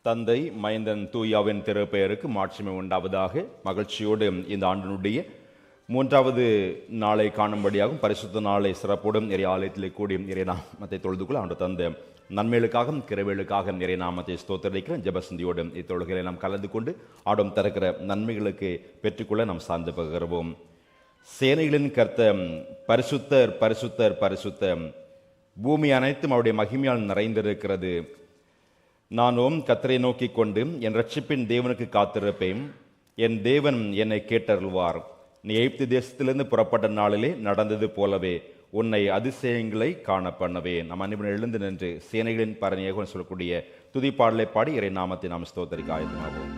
தந்தை மைந்தன் தூயாவின் திருப்பெயருக்கு மாட்சிமை உண்டாவதாக. மகிழ்ச்சியோடு இந்த ஆண்டினுடைய 3வது நாளை காணும்படியாகும் பரிசுத்த நாளை சிறப்போடும் நிறைய ஆலயத்திலே கூடி நிறைய நாமத்தை தொழுதுக்குள்ள ஆண்டு தந்த நன்மைகளுக்காக கிருபைகளுக்காக நிறைய நாமத்தை ஸ்தோத்திரிக்கிற ஜெபசந்தியோடு இத்தொழுகைகளை நாம் கலந்து கொண்டு ஆடும் தருகிற நன்மைகளுக்கு பெற்றுக்கொள்ள நாம் சார்ந்து பகிர்வோம். சேனைகளின் கர்த்தர் பரிசுத்தர் பரிசுத்தர் பரிசுத்தர், பூமி அனைத்தும் அவருடைய மகிமையால் நிறைந்திருக்கிறது. நானும் கர்த்தரை நோக்கி கொண்டு என் ரட்சிப்பின் தேவனுக்கு காத்திருப்பேன். என் தேவன் என்னை கேட்டருள்வார். நீ எகிப்து தேசத்திலிருந்து புறப்பட்ட நாளிலே நடந்தது போலவே உன்னை அதிசயங்களை காண பண்ணுவேன். நம் அனைவரும் எழுந்து நின்று சேனைகளின் பரணியாக சொல்லக்கூடிய துதிப்பாடலை பாடி இறை நாமத்தை நாம் ஸ்தோத்திரிக்க ஆயத்தமாவோம்.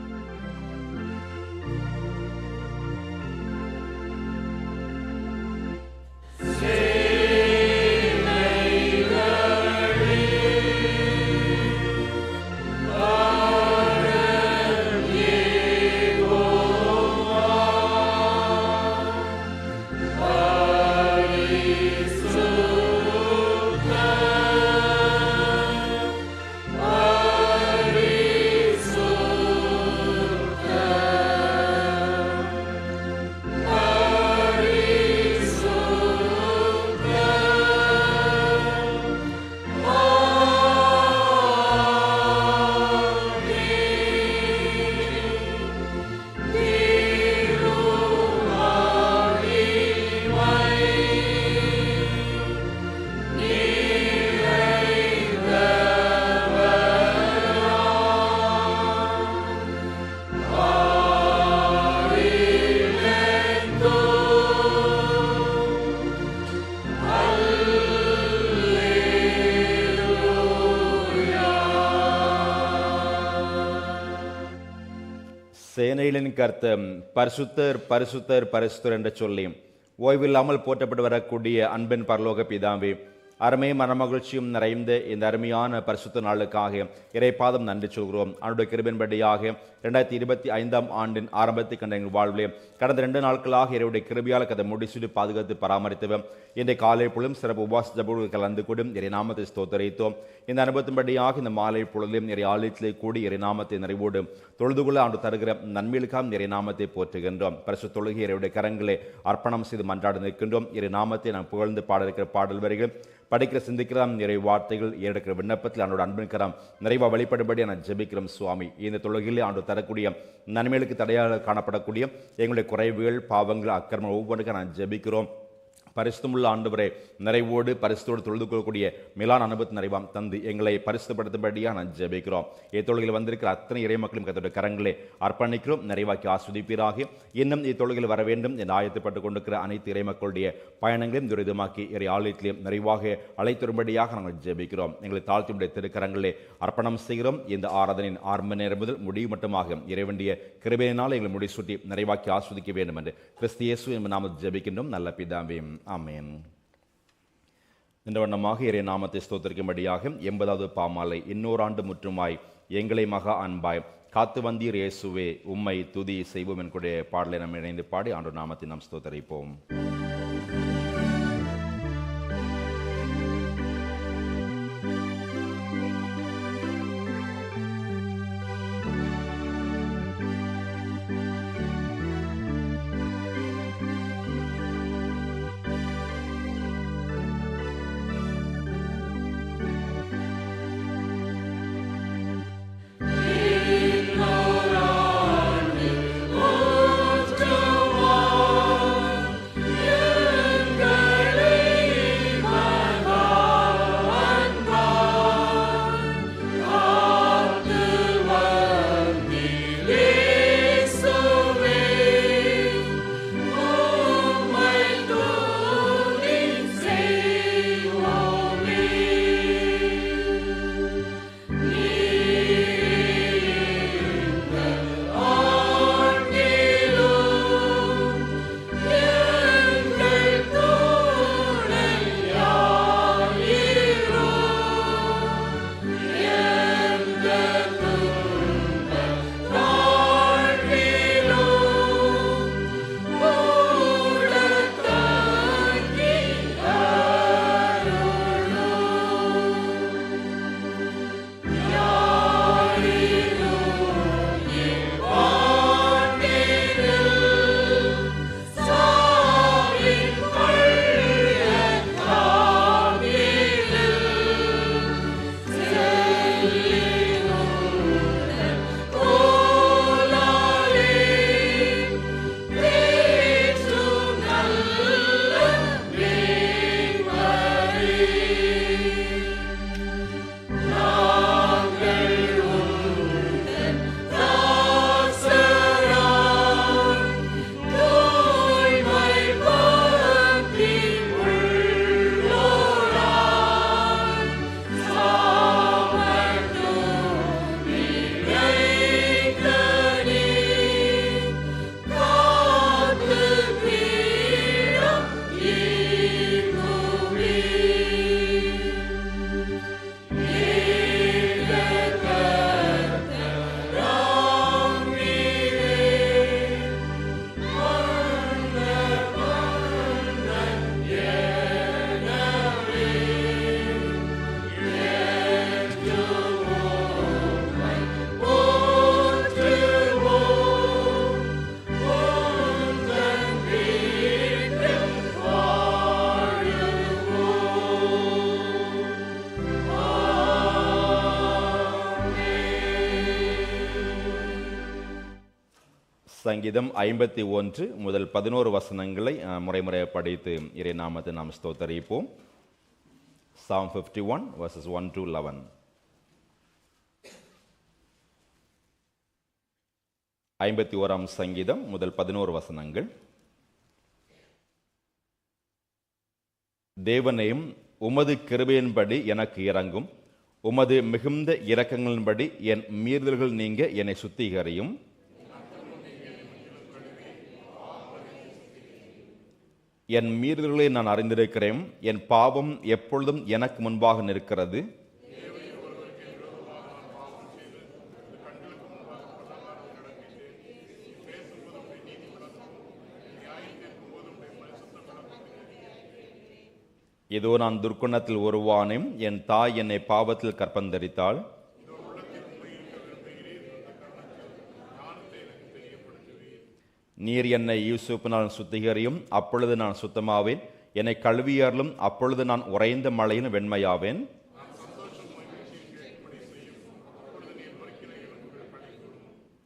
சேனைகளின் கர்த்தர் பரிசுத்தர் பரிசுத்தர் பரிசுத்தர் என்று சொல்லி ஓய்வில்லாமல் போற்றப்பட்டு வரக்கூடிய அன்பின் பரலோக பிதாவே, அருமை மனமகிழ்ச்சியும் நிறைந்த இந்த அருமையான பரிசுத்த நாளுக்காக இறைபாதம் நன்றி சொல்கிறோம். அவனுடைய கிருபையின்படியாக 2025ஆம் ஆண்டின் ஆரம்பத்தை கண்ட எங்கள் வாழ்விலே கடந்த 2 நாட்களாக இறைவுடைய கிருபையால் கதை முடிச்சுட்டு பாதுகாத்து பராமரித்தவன் இன்றைய காலை பொழுதும் சிறப்பு உபாச ஜபங்கள் கலந்து கொண்டும் இறை நாமத்தை ஸ்தோத்தரித்தோம். இந்த அனுபவத்தின்படியாக இந்த மாலை பொழுதும் இறை ஆலயத்திலே கூடி இறை நாமத்தை நிறைவோடு தொழுதுகொள்ள ஆண்டு தருகிற நன்மைகளுக்காக இறை நாமத்தை போற்றுகின்றோம். பரிசுத்த தொழுகை இறைவுடைய கரங்களை அர்ப்பணம் செய்து மன்றாடு நிற்கின்றோம். இறை நாமத்தை நாம் புகழ்ந்து பாட இருக்கிற பாடல் வரிகள் படிக்கிற சிந்திக்கிறோம். நிறைய வார்த்தைகள் ஏறெடுக்கிற விண்ணப்பத்தில் ஆண்டோட அன்பின்கிறோம் நிறைவாக வழிபடும்படியாக நான் ஜெபிக்கிறோம். சுவாமி, இந்த தொழுகையிலே ஆண்டு தரக்கூடிய நன்மைகளுக்கு தடையாக காணப்படக்கூடிய எங்களுடைய குறைவுகள் பாவங்கள் அக்கிரமம் ஒவ்வொன்றுக்கும் நான் ஜெபிக்கிறோம். பரிசுத்தமுள்ள ஆண்டவரே, நிறைவோடு பரிசுத்தோடு தொழுது கொள்ளக்கூடிய மேலான அனுபவத்தை நிறைவாம் தந்து எங்களை பரிசுத்தப்படுத்தும்படியாக நான் ஜெபிக்கிறோம். இத்தொழுகையில் வந்திருக்கிற அத்தனை இறை மக்களும் கத்தோட கரங்களை அர்ப்பணிக்கிறோம். நிறைவாக்கி ஆஸ்வதிப்பீராக. இன்னும் இத்தொழுகையில் வர வேண்டும் என்று ஆயத்தப்பட்டு கொண்டிருக்கிற அனைத்து இறை மக்களுடைய பயணங்களையும் துரிதமாக்கி இறை ஆலயத்திலையும் நிறைவாக அழைத்தரும்படியாக நாங்கள் ஜெபிக்கிறோம். எங்களை தாழ்த்தியுடைய திருக்கரங்களே அர்ப்பணம் செய்கிறோம். இந்த ஆராதனையின் 6 மணி நேரம் முதல் முடிவு மட்டுமாக இறைவண்டிய கிருபையினால் எங்களை முடிசூட்டி நிறைவாக்கி ஆஸ்வதிக்க வேண்டும் என்று கிறிஸ்து இயேசு என்பது நாம ஜெபிக்கின்றோம். நல்ல பிதாவே, ஆமென். இந்த வண்ணமாக இறை நாமத்தை ஸ்தோத்திரிக்கும்படியாக 80வது பாமாலை இன்னொரு ஆண்டு முற்றுமாய் எங்களை மகா அன்பாய் காத்து வந்தீர் இயேசுவே உம்மை துதி செய்வோம் என்கிற பாடலை நாம் இணைந்து பாடி ஆண்டு நாமத்தை நாம் ஸ்தோத்தரிப்போம். Yeah. சங்கீதம் 51 முதல் 11 வசனங்களை முறை படித்து இறை நாமத்தை நாம் ஸ்தோத்தரிப்போம். Psalm 51 verses 1 to 11. 51ஆம் சங்கீதம் முதல் 11 வசனங்கள். தேவனையும் உமது கிருபையின்படி எனக்கு இரங்கும், உமது மிகுந்த இரக்கங்களின்படி என் மீறுதல்கள் நீங்க என்னை சுத்திகரியும். என் மீறுதல்களை நான் அறிந்திருக்கிறேன், என் பாவம் எப்பொழுதும் எனக்கு முன்பாக நிற்கிறது. இதோ நான் துர்க்குணத்தில் உருவானேன், என் தாய் என்னை பாவத்தில் கற்பந்தரித்தாள். நீர் என்னை யூசுப்பினால் சுத்திகரியும், அப்பொழுது நான் சுத்தமாவேன். என்னை கழுவியர்களும், அப்பொழுது நான் உறைந்த மழையின் வெண்மையாவேன்.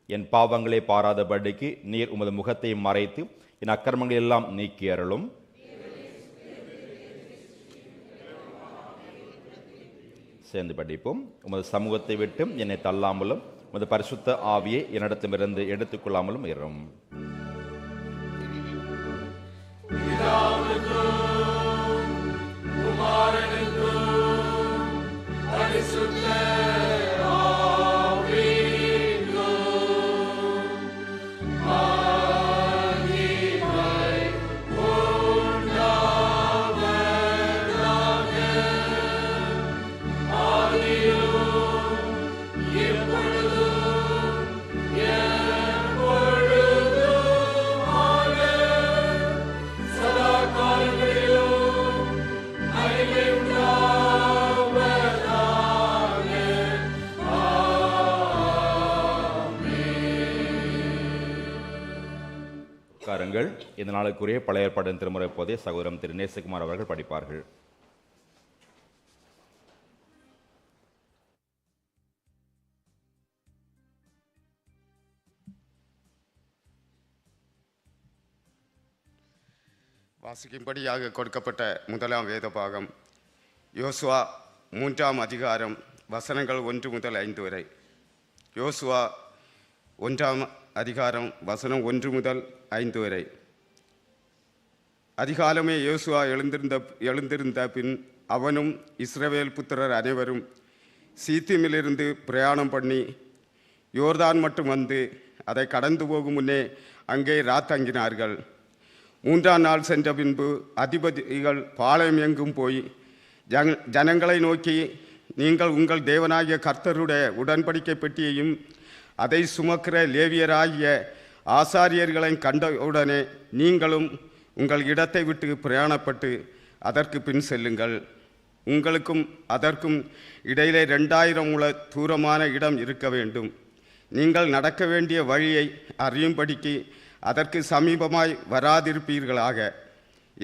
என் பாவங்களை பாராதபடிக்கு நீர் உமது முகத்தை மறைத்து என் அக்கிரமங்கள் எல்லாம் நீக்கி அருளும். சேர்ந்து படிப்போம். உமது சமூகத்தை விட்டு என்னை தள்ளாமலும் உமது பரிசுத்த ஆவியை என்னிடத்திலிருந்து எடுத்துக்கொள்ளாமலும் இரும். இந்த நாளுக்குரிய பழைய ஏற்பாட்டின் திருமுறை போதே சகோதரம் திரு நேசகுமார் அவர்கள் படிப்பார்கள். வாசிக்கும்படியாக கொடுக்கப்பட்ட முதலாம் வேத பாகம் யோசுவா 3ஆம் அதிகாரம் வசனங்கள் 1 முதல் 5 வரை. யோசுவா 1ஆம் அதிகாரம் வசனம் 1 முதல் 5 வரை. அதிகாலமே யோசுவா எழுந்திருந்த பின் அவனும் இஸ்ரவேல் புத்திரர் அனைவரும் சீத்திமிலிருந்து பிரயாணம் பண்ணி யோர்தான் மட்டும் வந்து அதை கடந்து போகும் முன்னே அங்கே ராத்தங்கினார்கள். 3ஆம் நாள் சென்ற பின்பு அதிபதிகள் பாளையம் எங்கும் போய் ஜனங்களை நோக்கி, நீங்கள் உங்கள் தேவனாகிய கர்த்தருடைய உடன்படிக்கை பெட்டியையும் அதை சுமக்கிற லேவியராகிய ஆசாரியர்களை கண்டவுடனே நீங்களும் உங்கள் இடத்தை விட்டு பிரயாணப்பட்டு அதற்கு பின் செல்லுங்கள். உங்களுக்கும் அதற்கும் இடையிலே 2000 முழ தூரமான இடம் இருக்க வேண்டும். நீங்கள் நடக்க வேண்டிய வழியை அறியும்படிக்கு அதற்கு சமீபமாய் வராதிருப்பீர்களாக.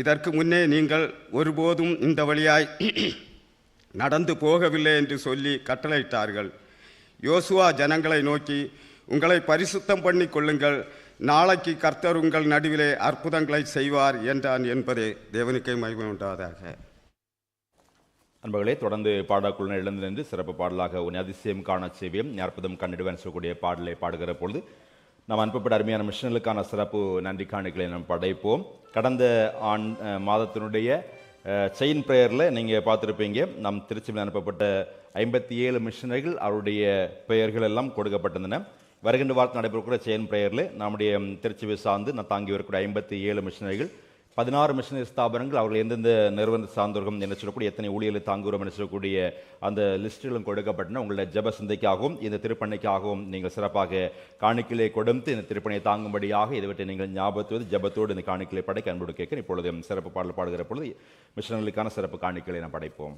இதற்கு முன்னே நீங்கள் ஒருபோதும் இந்த வழியாய் நடந்து போகவில்லை என்று சொல்லி கட்டளையிட்டார்கள். யோசுவா ஜனங்களை நோக்கி, உங்களை பரிசுத்தம் பண்ணி கொள்ளுங்கள், நாளைக்கு கர்த்தர் உங்கள் நடுவிலே அற்புதங்களை செய்வார் என்றான் என்பதே தேவனுக்கே மகிமை உண்டாவதாக. அன்பர்களே, தொடர்ந்து பாடக்குழுவினர் எழுந்து நின்று சிறப்பு பாடலாக உன் அதிசயம் காண செய்வியம் அற்புதம் கண்டிடுவேன் சொல்லக்கூடிய பாடலை பாடுகிற பொழுது நாம் அனுப்பப்பட்ட அருமையான மிஷனலுக்கான சிறப்பு நன்றி காணிகளை நாம் படைப்போம். கடந்த மாதத்தினுடைய செயின் பிரேயரில் நீங்கள் பார்த்துருப்பீங்க, நம் திருச்சியில் அனுப்பப்பட்ட 57 மிஷனரிகள் அவருடைய பெயர்கள் எல்லாம் கொடுக்கப்பட்டிருந்தன. வருகின்ற வாரத்தில் நடைபெறக்கூடிய செயின் பிரேயரில் நம்முடைய திருச்சிவை சார்ந்து நான் தாங்கி வரக்கூடிய 57 மிஷனரிகள், 16 மிஷனரி ஸ்தாபனங்கள், அவர்கள் எந்தெந்த நிறுவன சார்ந்தவர்கள் என்ன சொல்லக்கூடிய எத்தனை ஊழியர்களை தாங்குகிறோம் என்று சொல்லக்கூடிய அந்த லிஸ்ட்டுகளும் கொடுக்கப்பட்டன. உங்களுடைய ஜெப சிந்தைக்காகவும் இந்த திருப்பணிக்காகவும் நீங்கள் சிறப்பாக காணிக்கையை கொடுத்து இந்த திருப்பணியை தாங்கும்படியாக இதைவிட்டு நீங்கள் ஞாபகத்தோடு ஜெபத்தோடு இந்த காணிக்கையை படைக்க அன்போடு கேட்க இப்பொழுது சிறப்பு பாடல் பாடுகிற பொழுது மிஷனர்களுக்கான சிறப்பு காணிக்கையை நாம் படைப்போம்.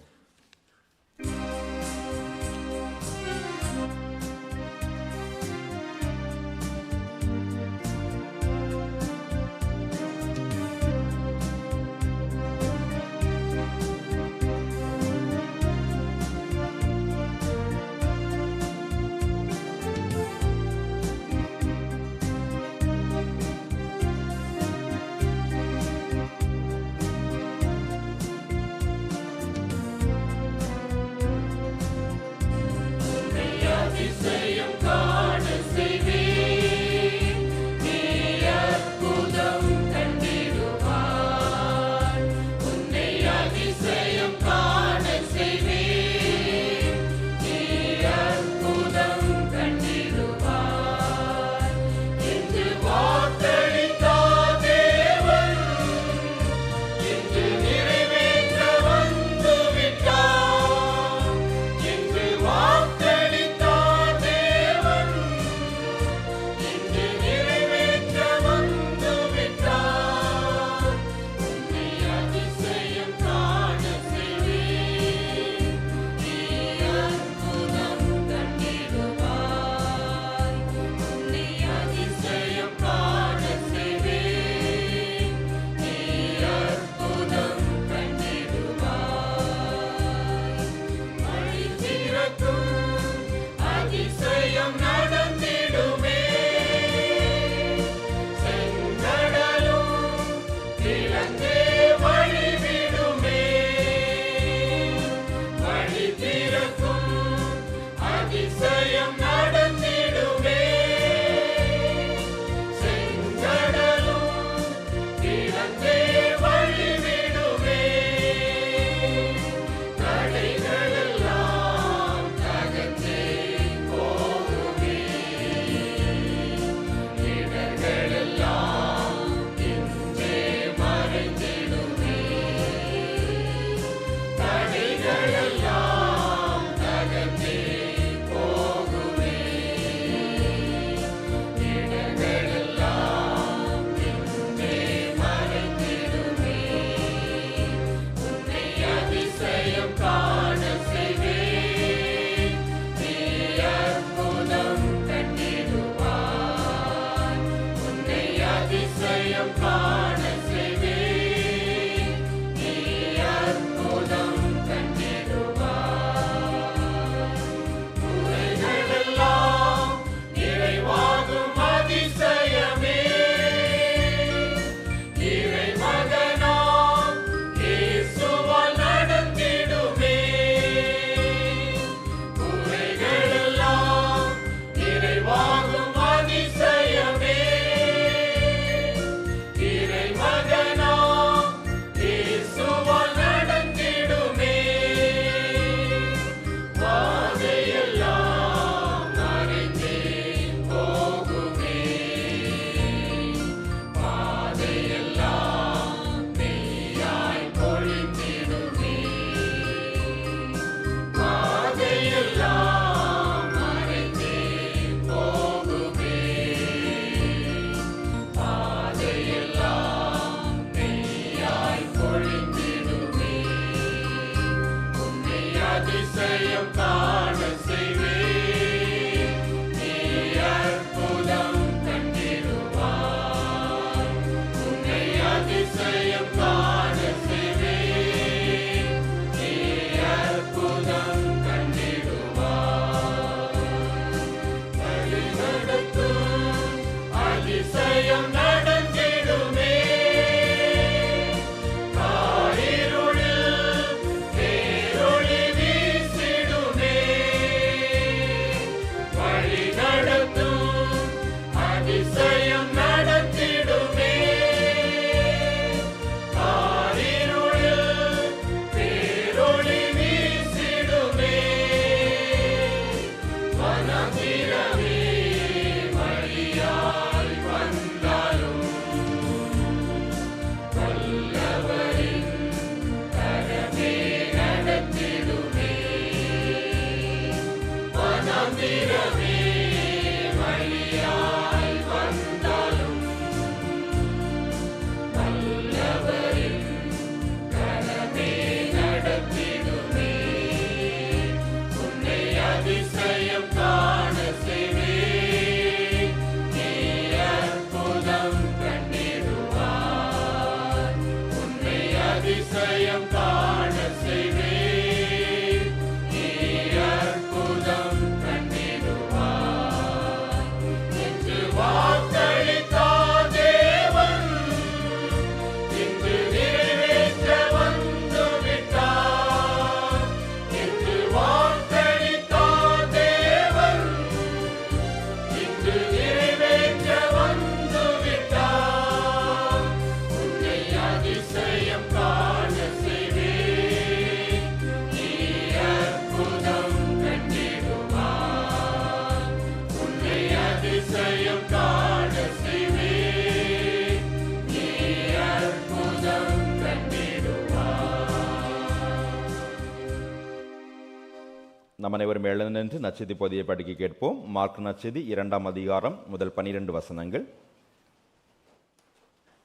நம் அனைவரும் எழுந்து நின்று நற்செய்தி பகுதியை படிக்க கேட்போம். மார்க் நற்செய்தி 2ஆம் அதிகாரம் முதல் 12 வசனங்கள்.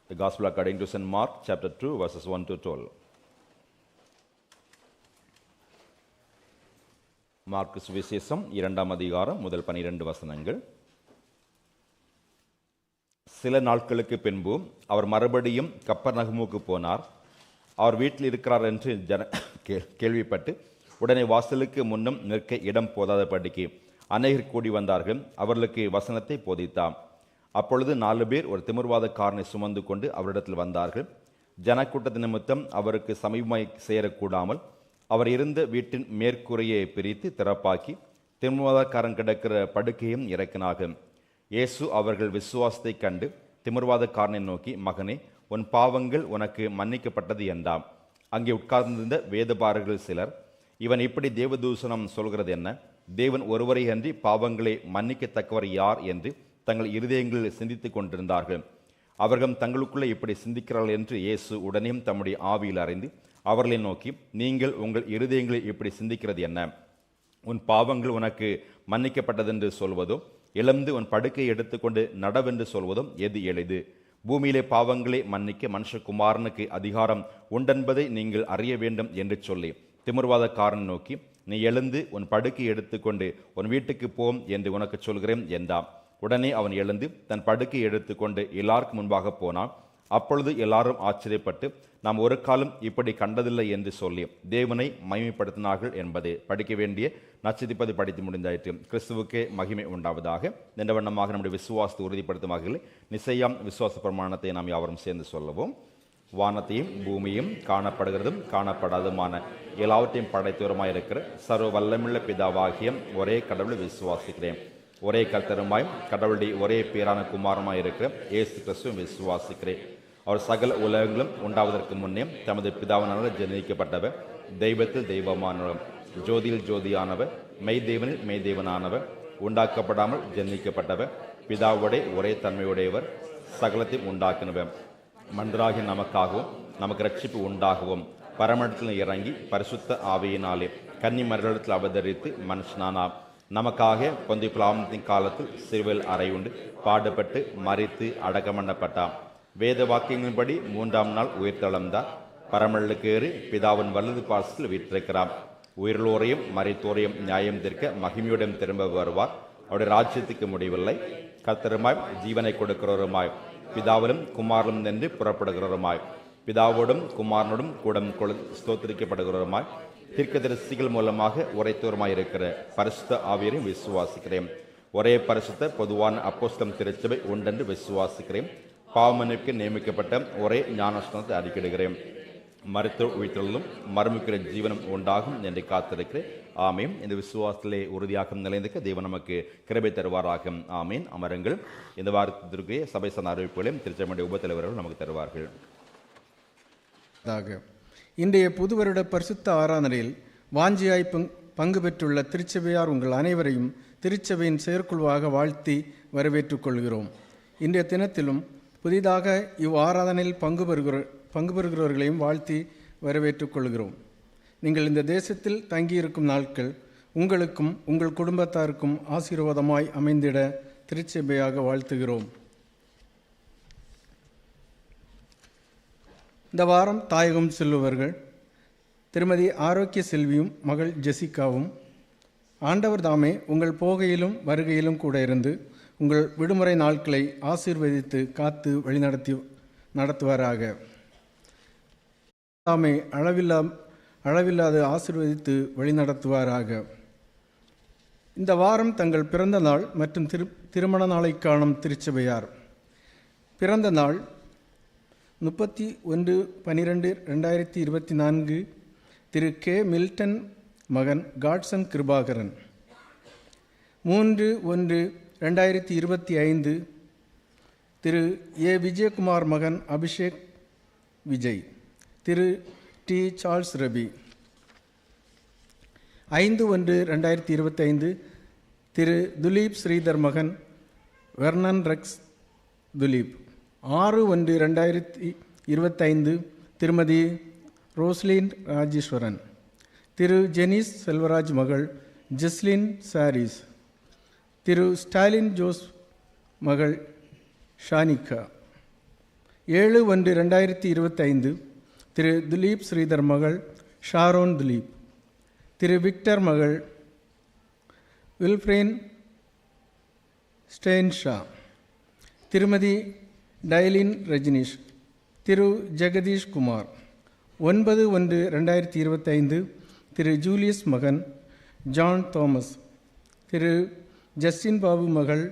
The Gospel according to St. Mark, chapter 2, verses 1 to 12. Mark சுவிசேஷம் 2ஆம் அதிகாரம் முதல் 12 வசனங்கள். சில நாட்களுக்கு பின்பு அவர் மறுபடியும் கப்பர்நகமுக்கு போனார். அவர் வீட்டில் இருக்கிறார் என்று கேள்விப்பட்டு உடனே வாசலுக்கு முன்னும் நிற்க இடம் போதாதபடிக்கு அநேகர் கூடி வந்தார்கள். அவர்களுக்கு வசனத்தை போதித்தார். அப்பொழுது 4 பேர் ஒரு திமிர்வாதக்காரனை சுமந்து கொண்டு அவரிடத்தில் வந்தார்கள். ஜனக்கூட்டத்தின் நிமித்தம் அவருக்கு சமீபமாய் சேரக்கூடாமல் அவர் இருந்த வீட்டின் மேற்கூரையை பிரித்து திறப்பாக்கி திமிர்வாதக்காரன் கிடக்கிற படுக்கையும் இறக்கினார்கள். இயேசு அவர்கள் விசுவாசத்தை கண்டு திமிர்வாதக்காரனை நோக்கி, மகனே, உன் பாவங்கள் உனக்கு மன்னிக்கப்பட்டது என்றார். அங்கே உட்கார்ந்திருந்த வேதபாரர்கள் சிலர், இவன் இப்படி தேவதூஷணம் சொல்கிறது என்ன? தேவன் ஒருவரை அன்றி பாவங்களை மன்னிக்கத்தக்கவர் யார் என்று தங்கள் இருதயங்களில் சிந்தித்துக் கொண்டிருந்தார்கள். அவர்கள் தங்களுக்குள்ளே இப்படி சிந்திக்கிறார்கள் என்று இயேசு உடனே தம்முடைய ஆவியில் அறிந்து அவர்களை நோக்கி, நீங்கள் உங்கள் இருதயங்களில் இப்படி சிந்திக்கிறது என்ன? உன் பாவங்கள் உனக்கு மன்னிக்கப்பட்டதென்று சொல்வதோ, எழுந்து உன் படுக்கையை எடுத்துக்கொண்டு நடவென்று சொல்வதும் எது எளிது? பூமியிலே பாவங்களை மன்னிக்க மனுஷகுமாரனுக்கு அதிகாரம் உண்டென்பதை நீங்கள் அறிய வேண்டும் என்று சொல்லி திமிர்வாதக்காரன் நோக்கி, நீ எழுந்து உன் படுக்கை எடுத்துக்கொண்டு உன் வீட்டுக்கு போம் என்று உனக்கு சொல்கிறேன் என்றான். உடனே அவன் எழுந்து தன் படுக்கையை எடுத்துக்கொண்டு எல்லாருக்கும் முன்பாக போனான். அப்பொழுது எல்லாரும் ஆச்சரியப்பட்டு, நாம் ஒரு காலம் இப்படி கண்டதில்லை என்று சொல்லி தேவனை மகிமைப்படுத்தினார்கள் என்பதை படிக்க வேண்டிய நற்செய்தி படித்து முடிந்தாயிற்று. கிறிஸ்துவுக்கே மகிமை உண்டாவதாக. இந்த வண்ணமாக நம்முடைய விசுவாசத்தை உறுதிப்படுத்தும் வகையில் நிச்சயம் விசுவாச பிரமாணத்தை நாம் யாவரும் சேர்ந்து சொல்லவும். வானத்தையும் பூமியும் காணப்படுகிறதும் காணப்படாதுமான எல்லாவற்றையும் படைத்தவருமாய் இருக்கிற சர்வ வல்லமுள்ள பிதாவாகிய ஒரே கடவுளை விசுவாசிக்கிறேன். ஒரே கர்த்தருமாயும் கடவுளுடைய ஒரே பேரான குமாரமாய் இருக்கிற இயேசு கிறிஸ்துவை விசுவாசிக்கிறேன். அவர் சகல உலகங்களும் உண்டாவதற்கு முன்னே தமது பிதாவினால் ஜனிக்கப்பட்டவர், தெய்வத்தில் தெய்வமானவர், ஜோதியில் ஜோதியானவர், மெய்தேவனில் மெய்தேவனானவர், உண்டாக்கப்படாமல் ஜனிக்கப்பட்டவர், பிதாவுடைய ஒரே தன்மையுடையவர், சகலத்தையும் உண்டாக்கினவர், மன்றாகி நமக்காகவும் நமக்கு ரட்சிப்பு உண்டாகவும் பரமண்டத்தில் இறங்கி பரிசுத்த ஆவியினாலே கன்னி மரிடத்தில் அவதரித்து மனுஷனானார். நமக்காக பொந்தி பிலாத்தின் காலத்தில் சிறுவில் அறையுண்டு பாடுபட்டு மரித்து அடக்கமண்ணப்பட்டார். வேத வாக்கியங்களின்படி 3ஆம் நாள் உயிர்த்தெழுந்தார். பரமண்டலுக்கு ஏறி பிதாவின் வலது பாசத்தில் வீற்றிருக்கிறார். உயிரோரையும் மரித்தோரையும் நியாயம் தீர்க்க மகிமையுடன் திரும்ப வருவார். அவருடைய ராஜ்யத்துக்கு முடிவில்லை. கர்த்தருமாய் ஜீவனை கொடுக்கிறவருமாய் பிதாவிலும் குமாரனும் நின்று புறப்படுகிறவருமாய் பிதாவோடும் குமாரனோடும் கூடம் ஸ்தோத்திரிக்கப்படுகிறவருமாய் தீர்க்கதரிசிகள் மூலமாக உரைத்தோருமாய் இருக்கிற பரிசுத்த ஆவியரையும் விசுவாசிக்கிறேன். ஒரே பரிசுத்த பொதுவான அப்போஸ்தலர் திருச்சபை உண்டென்று விசுவாசிக்கிறேன். பாவமன்னிப்புக்கு நியமிக்கப்பட்ட ஒரே ஞானஸ்நானத்தை அறிக்கையிடுகிறேன். மருத்துவ உயிர்த்தலும் மறுமுக்கிற ஜீவனம் உண்டாகும் என்று காத்திருக்கிறேன். ஆமீன். இந்த விசுவாசத்திலே உறுதியாக நிலைந்திருக்க தேவன் நமக்கு கிருபை தருவாராக. ஆமீன். அமருங்கள். இந்த வாரத்திற்கு சபை சார்ந்த அறிவிப்புகளையும் திருச்சபையுடைய உபத்தலைவர்கள் நமக்கு தருவார்கள். இன்றைய புது வருட பரிசுத்த ஆராதனையில் வாஞ்சியாய் பங்கு பெற்றுள்ள திருச்சபையார் உங்கள் அனைவரையும் திருச்சபையின் செயற்குழுவாக வாழ்த்தி வரவேற்றுக் கொள்கிறோம். இன்றைய தினத்திலும் புதிதாக ஆராதனையில் பங்கு பெறுகிறவர்களையும் வாழ்த்தி வரவேற்றுக் கொள்கிறோம். நீங்கள் இந்த தேசத்தில் தங்கியிருக்கும் நாட்கள் உங்களுக்கும் உங்கள் குடும்பத்தாருக்கும் ஆசீர்வாதமாய் அமைந்திட திருச்சபையாக வாழ்த்துகிறோம். இந்த வாரம் தாயகம் செல்லுவர்கள் திருமதி ஆரோக்கிய செல்வியும் மகள் ஜெசிகாவும், ஆண்டவர் தாமே உங்கள் போகையிலும் வருகையிலும் கூட இருந்து உங்கள் விடுமுறை நாட்களை ஆசீர்வதித்து காத்து நடத்துவாராக. தாமே அளவில்லாது ஆசீர்வதித்து வழிநடத்துவாராக. இந்த வாரம் தங்கள் பிறந்த நாள் மற்றும் திருமண நாளை காணும் திருச்சபையார். பிறந்த நாள் 31/12/2024 திரு கே மில்டன் மகன் காட்சன் கிருபாகரன். 3/1/2025 திரு ஏ விஜயகுமார் மகன் அபிஷேக் விஜய். திரு டி சார்ல்ஸ் ரபி. 5/1/2025 திரு துலீப் ஸ்ரீதர் மகன் வெர்னன் ரெக்ஸ் துலீப். 6/1/2025 திருமதி ரோஸ்லின் ராஜேஸ்வரன். திரு ஜெனிஸ் செல்வராஜ் மகள் ஜெஸ்லின் சாரிஸ். திரு ஸ்டாலின் ஜோஸ் மகள் ஷானிகா. 7/1/2025 திரு துலீப் ஸ்ரீதர் மகள் ஷாரோன் துலீப். திரு விக்டர் மகள் வில்ஃப்ரேன் ஸ்டெயின்ஷா. திருமதி டைலின் ரஜினிஷ். திரு ஜெகதீஷ் குமார். 9/1/2025 திரு ஜூலியஸ் மகன் ஜான் தாமஸ். திரு ஜஸ்டின் பாபு மகள்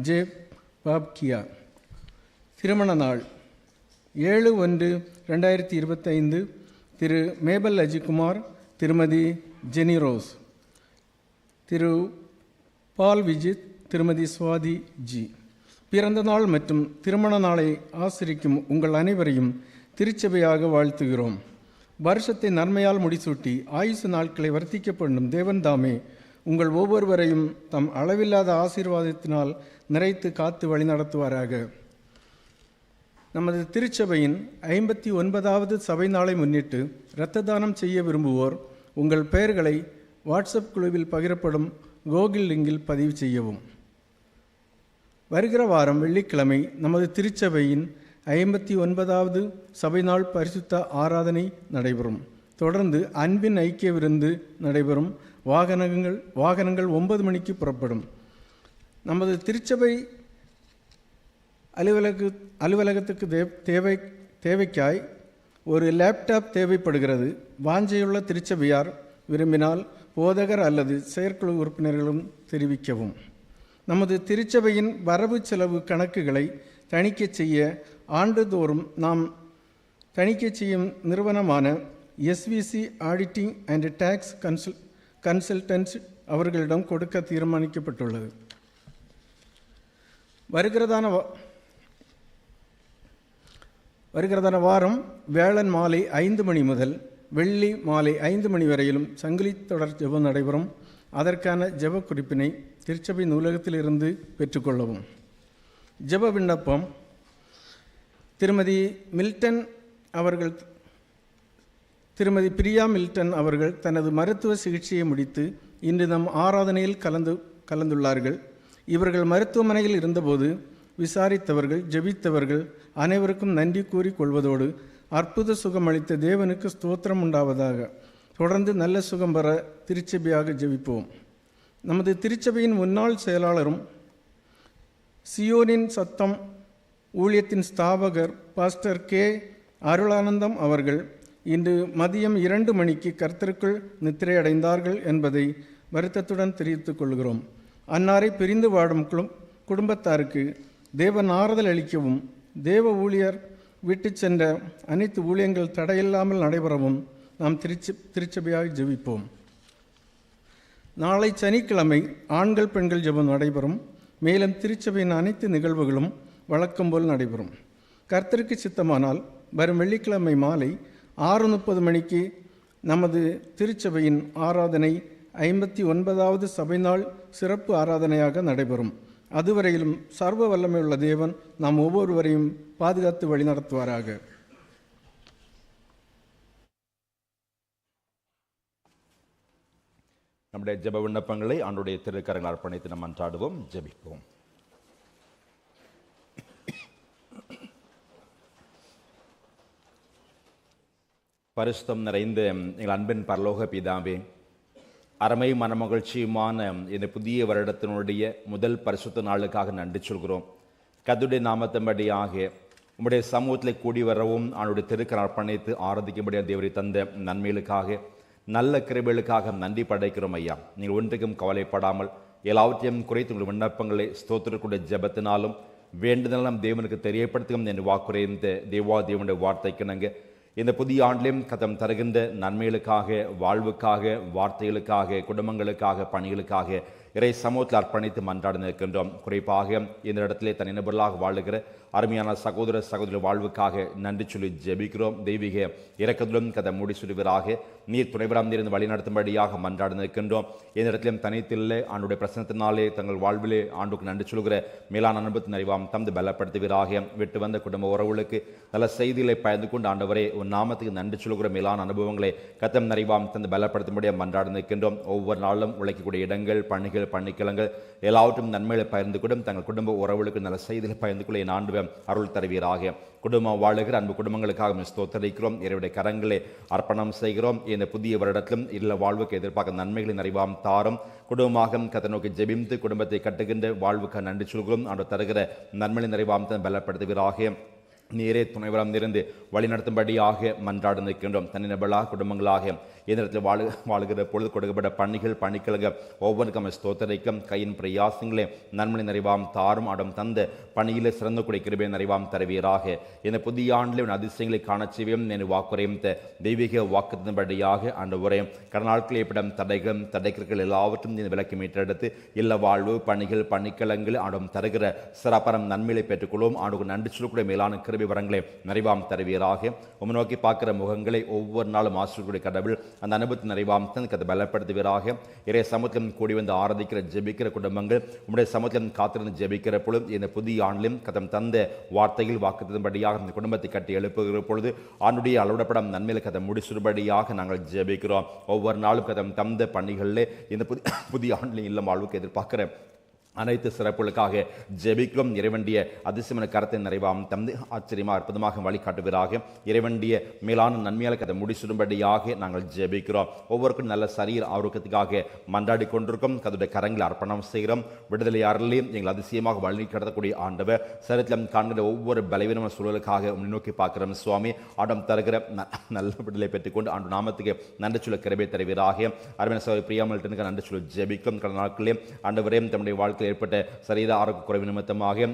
ஜே பாப்கியா. திருமண நாள் 7/1/2025 திரு மேபல் அஜிகுமார் திருமதி ஜெனி ரோஸ். திரு பால் விஜித் திருமதி சுவாதி ஜி. பிறந்த நாள் மற்றும் திருமண நாளை ஆசிரிக்கும் உங்கள் அனைவரையும் திருச்சபையாக வாழ்த்துகிறோம். வருஷத்தை நன்மையால் முடிசூட்டி ஆயுசு நாட்களை வர்த்திக்கப்படும் தேவன் தாமே உங்கள் ஒவ்வொருவரையும் தம் அளவில்லாத ஆசீர்வாதத்தினால் நிறைத்து காத்து வழிநடத்துவாராக. நமது திருச்சபையின் 59வது சபை நாளை முன்னிட்டு இரத்த தானம் செய்ய விரும்புவோர் உங்கள் பெயர்களை வாட்ஸ்அப் குழுவில் பகிரப்படும் கோகில் லிங்கில் பதிவு செய்யவும். வருகிற வாரம் வெள்ளிக்கிழமை நமது திருச்சபையின் 59வது சபை நாள் பரிசுத்த ஆராதனை நடைபெறும். தொடர்ந்து அன்பின் ஐக்கிய விருந்து நடைபெறும். வாகனங்கள் 9 மணிக்கு புறப்படும். நமது திருச்சபை அலுவலகத்துக்கு தேவைக்காய் ஒரு லேப்டாப் தேவைப்படுகிறது. வாஞ்சையுள்ள திருச்சபையார் விரும்பினால் போதகர் அல்லது செயற்குழு உறுப்பினர்களும் தெரிவிக்கவும். நமது திருச்சபையின் வரவு செலவு கணக்குகளை தணிக்கை செய்ய ஆண்டுதோறும் நாம் தணிக்கை செய்யும் நிறுவனமான SVC auditing and tax consultants அவர்களிடம் கொடுக்க தீர்மானிக்கப்பட்டுள்ளது. வருகிறதான வாரம் வேளன் மாலை 5 மணி முதல் வெள்ளி மாலை 5 மணி வரையிலும் சங்கிலி தொடர் ஜெபம் நடைபெறும். அதற்கான ஜெப குறிப்பினை திருச்சபை நூலகத்திலிருந்து பெற்றுக்கொள்ளவும். ஜெப விண்ணப்பம். திருமதி பிரியா மில்டன் அவர்கள் தனது மருத்துவ சிகிச்சையை முடித்து இன்று நம் ஆராதனையில் கலந்துள்ளார்கள். இவர்கள் மருத்துவமனையில் இருந்தபோது விசாரித்தவர்கள், ஜெபித்தவர்கள் அனைவருக்கும் நன்றி கூறி கொள்வதோடு அற்புத சுகம் அளித்த தேவனுக்கு ஸ்தோத்திரம் உண்டாவதாக. தொடர்ந்து நல்ல சுகம் பெற திருச்சபையாக ஜெபிப்போம். நமது திருச்சபையின் முன்னாள் செயலாளரும் சியோனின் சத்தம் ஊழியத்தின் ஸ்தாபகர் பாஸ்டர் கே அருளானந்தம் அவர்கள் இன்று மதியம் 2 மணிக்கு கர்த்தருக்குள் நித்திரை அடைந்தார்கள் என்பதை வருத்தத்துடன் தெரிவித்துக் கொள்கிறோம். அன்னாரை பிரிந்து வாடும் குடும்பத்தாருக்கு தேவன் ஆறுதல் அளிக்கவும், தேவ ஊழியர் விட்டு சென்ற அனைத்து ஊழியங்கள் தடையில்லாமல் நடைபெறவும் நாம் திருச்சபையாக ஜெபிப்போம். நாளை சனிக்கிழமை ஆண்கள் பெண்கள் ஜெபம் நடைபெறும். மேலும் திருச்சபையின் அனைத்து நிகழ்வுகளும் வழக்கம் போல் நடைபெறும். கர்த்தருக்கு சித்தமானால் வரும் வெள்ளிக்கிழமை மாலை 6:30 மணிக்கு நமது திருச்சபையின் ஆராதனை 59வது சபை நாள் சிறப்பு ஆராதனையாக நடைபெறும். அதுவரையிலும் சர்வ வல்லமையுள்ள தேவன் நாம் ஒவ்வொருவரையும் பாதுகாத்து வழிநடத்துவாராக. நம்முடைய ஜெப விண்ணப்பங்களை ஆண்டுடைய திருக்கரங்கள் அர்ப்பணித்து நாம் அன்றாடுவோம், ஜெபிப்போம். பரிசுத்தம் நிறைந்த எங்கள் அன்பின் பரலோக பிதாவே, அருமை மனமகிழ்ச்சியுமான இந்த புதிய வருடத்தினுடைய முதல் பரிசுத்த நாளுக்காக நன்றி சொல்கிறோம். கர்த்தருடைய நாமத்தின்படியாக உம்முடைய சமூகத்தில் கூடி வரவும் அவனுடைய திருக்கரம் அர்ப்பணித்து ஆராதிக்கும்படியாக தேவரை தந்த நன்மைகளுக்காக, நல்ல கிருபைகளுக்காக நன்றி படைக்கிறோம் ஐயா. நீங்கள் ஒன்றுக்கும் கவலைப்படாமல் எல்லாவற்றையும் குறைத்து உங்கள் விண்ணப்பங்களை ஸ்தோத்திரக்கூடிய ஜெபத்தினாலும் வேண்டுதலும் தேவனுக்கு தெரியப்படுத்தும் என்று வாக்குறைந்த தேவனுடைய வார்த்தைக்கு நாங்கள் இந்த புதிய ஆண்டிலும் கதம் தருகின்ற நன்மைகளுக்காக, வாழ்வுக்காக, வார்த்தைகளுக்காக, குடும்பங்களுக்காக, பணிகளுக்காக இறை சமூகத்தில் அர்ப்பணித்து மன்றாடி நிற்கின்றோம். குறிப்பாக இந்த இடத்திலே தனிநபர்களாக வாழுகிற அருமையான சகோதர சகோதரி வாழ்வுக்காக நன்றி சொல்லி ஜெபிக்கிறோம். தெய்வீக இரக்கத்துடன் கதை மூடி சொல்லுவராக நீர் துணைவராம் இருந்து வழிநடத்தும்படியாக மன்றாடி நிற்கின்றோம். இந்த இடத்திலும் தனித்தில்லை ஆண்டுடைய பிரசனத்தினாலே தங்கள் வாழ்விலே ஆண்டுக்கு நன்றி சொல்கிற மேலான அனுபவத்தின் அறிவாம் தந்து பலப்படுத்துவீராக. விட்டு வந்த குடும்ப உறவுகளுக்கு நல்ல செய்திகளை பயந்து கொண்டு ஆண்டவரே உன் நாமத்துக்கு நன்றி சொல்கிற மேலான அனுபவங்களை கத்தம் நிறைவாம் தந்து பலப்படுத்தும்படியாக மன்றாடி நிற்கின்றோம். ஒவ்வொரு நாளும் உழைக்கக்கூடிய இடங்கள், பணிகள், பணிக்கிழங்கள் எல்லாவற்றும் நன்மைகளை பகிர்ந்து கொண்டும் தங்கள் குடும்ப உறவுகளுக்கு நல்ல செய்திகளை பகிர்ந்து கொள்ள என் ஆண்டு அருள் தருவீராக. குடும்பம் வாழுகிற அன்பு குடும்பங்களுக்காக ஸ்தோத்தரிக்கிறோம். இறைவனுடைய கரங்களை அர்ப்பணம் செய்கிறோம். இந்த புதிய வருடத்திலும் இல்ல வாழ்வுக்கு எதிர்பார்க்க நன்மைகளை நிறைவாம் தாரும். குடும்பமாக கத்தை நோக்கி ஜெபித்து குடும்பத்தை கட்டுகின்ற வாழ்வுக்கு நன்றி சொல்கிறோம். அவர் தருகிற நன்மைகளை நிறைவாம் பலப்படுத்துவீராக. நீரே துணைவரம் இருந்து வழிநடத்தும்படியாக மன்றாடு நிற்கின்றோம். தனிநபர்களாக, குடும்பங்களாக இந்த இடத்தில் வாழுகிற பொழுது கொடுக்கப்பட்ட பணிகள், பணிக்கிழங்க ஒவ்வொருக்கும் ஸ்தோத்தரிக்கும் கையின் பிரயாசங்களே நன்மை நிறைவாம் தாரும். ஆடம் தந்த பணியிலே சிறந்த கூடிய கிருபை நிறைவாம் தருவீராக. இந்த புதிய ஆண்டில் அதிசயங்களை காணச்செய்யும் என்று வாக்குறையும் தெய்வீக வாக்குத்தின்படியாக ஆண்டு உரையும் கடநாட்கள் ஏற்படும் தடைகள் எல்லாவற்றும் விலக்கி மீட்டெடுத்து இல்ல வாழ்வு, பணிகள், பணிக்கிழங்கள் ஆடும் தருகிற சிறப்பரம் நன்மையை பெற்றுக்கொள்வோம். ஆண்டுக்கு நன்றி சொல்லக்கூடிய மேலான வரங்களை நிறைவாம் தருவீராக. உம்மை நோக்கி பார்க்கிற முகங்களை ஒவ்வொரு நாளும் ஆசிரியக்கூடிய கடவுள் அந்த அனுபவத்தை நிறைவாம் கதை பலப்படுத்துவீராக. இறை சமூகத்திலும் கூடி வந்து ஆராதிக்கிற ஜெபிக்கிற குடும்பங்கள் உம்முடைய சமூகத்திலும் காத்திருந்து ஜெபிக்கிற பொழுது இந்த புதிய ஆண்டிலும் கதம் தந்த வார்த்தைகள் வாக்குறுதின்படியாக இந்த குடும்பத்தை கட்டி எழுப்புகிற பொழுது ஆண்டுடைய அளவிடப்படும் நன்மையில கதை முடிச்சுபடியாக நாங்கள் ஜெபிக்கிறோம். ஒவ்வொரு நாளும் கதம் தந்த பணிகளிலே இந்த புதிய ஆண்டிலும் இல்லம் வாழ்வுக்கு எதிர்பார்க்கிற அனைத்து சிறப்புகளுக்காக ஜெபிக்கிறோம். இறைவண்டிய அதிசயமான கரத்தை நிறைவாம் தந்து ஆச்சரியமாக அற்புதமாக வழிகாட்டுவீராக. இறைவண்டிய மேலான நன்மையால் கதை முடிச்சுடும்படியாக நாங்கள் ஜெபிக்கிறோம். ஒவ்வொருக்கும் நல்ல சரீர ஆரோக்கியத்துக்காக மன்றாடி கொண்டிருக்கோம். கதையுடைய கரங்களை அர்ப்பணம் செய்கிறோம். விடுதலை அருளையும் எங்கள் அதிசயமாக வழி கடத்தக்கூடிய ஆண்டவர் சரித்திரம் காண்கிற ஒவ்வொரு பலவீனமான சூழலுக்காக முன்னோக்கி பார்க்கிறோம். சுவாமி ஆடம் தருகிற நல்ல விடுதலை பெற்றுக்கொண்டு ஆண்டு நாமத்துக்கு நன்றி சொல்ல கிருபை தருவீராக. அருமையான சகோதரி பிரியாமல் நன்றி சொல்ல ஜெபிக்கும். கடந்த நாட்களே ஆண்டவரையும் தம்முடைய வாழ்க்கை ஏற்பட்ட சரீர ஆரோக்கிய குறைவு நிமித்தமாக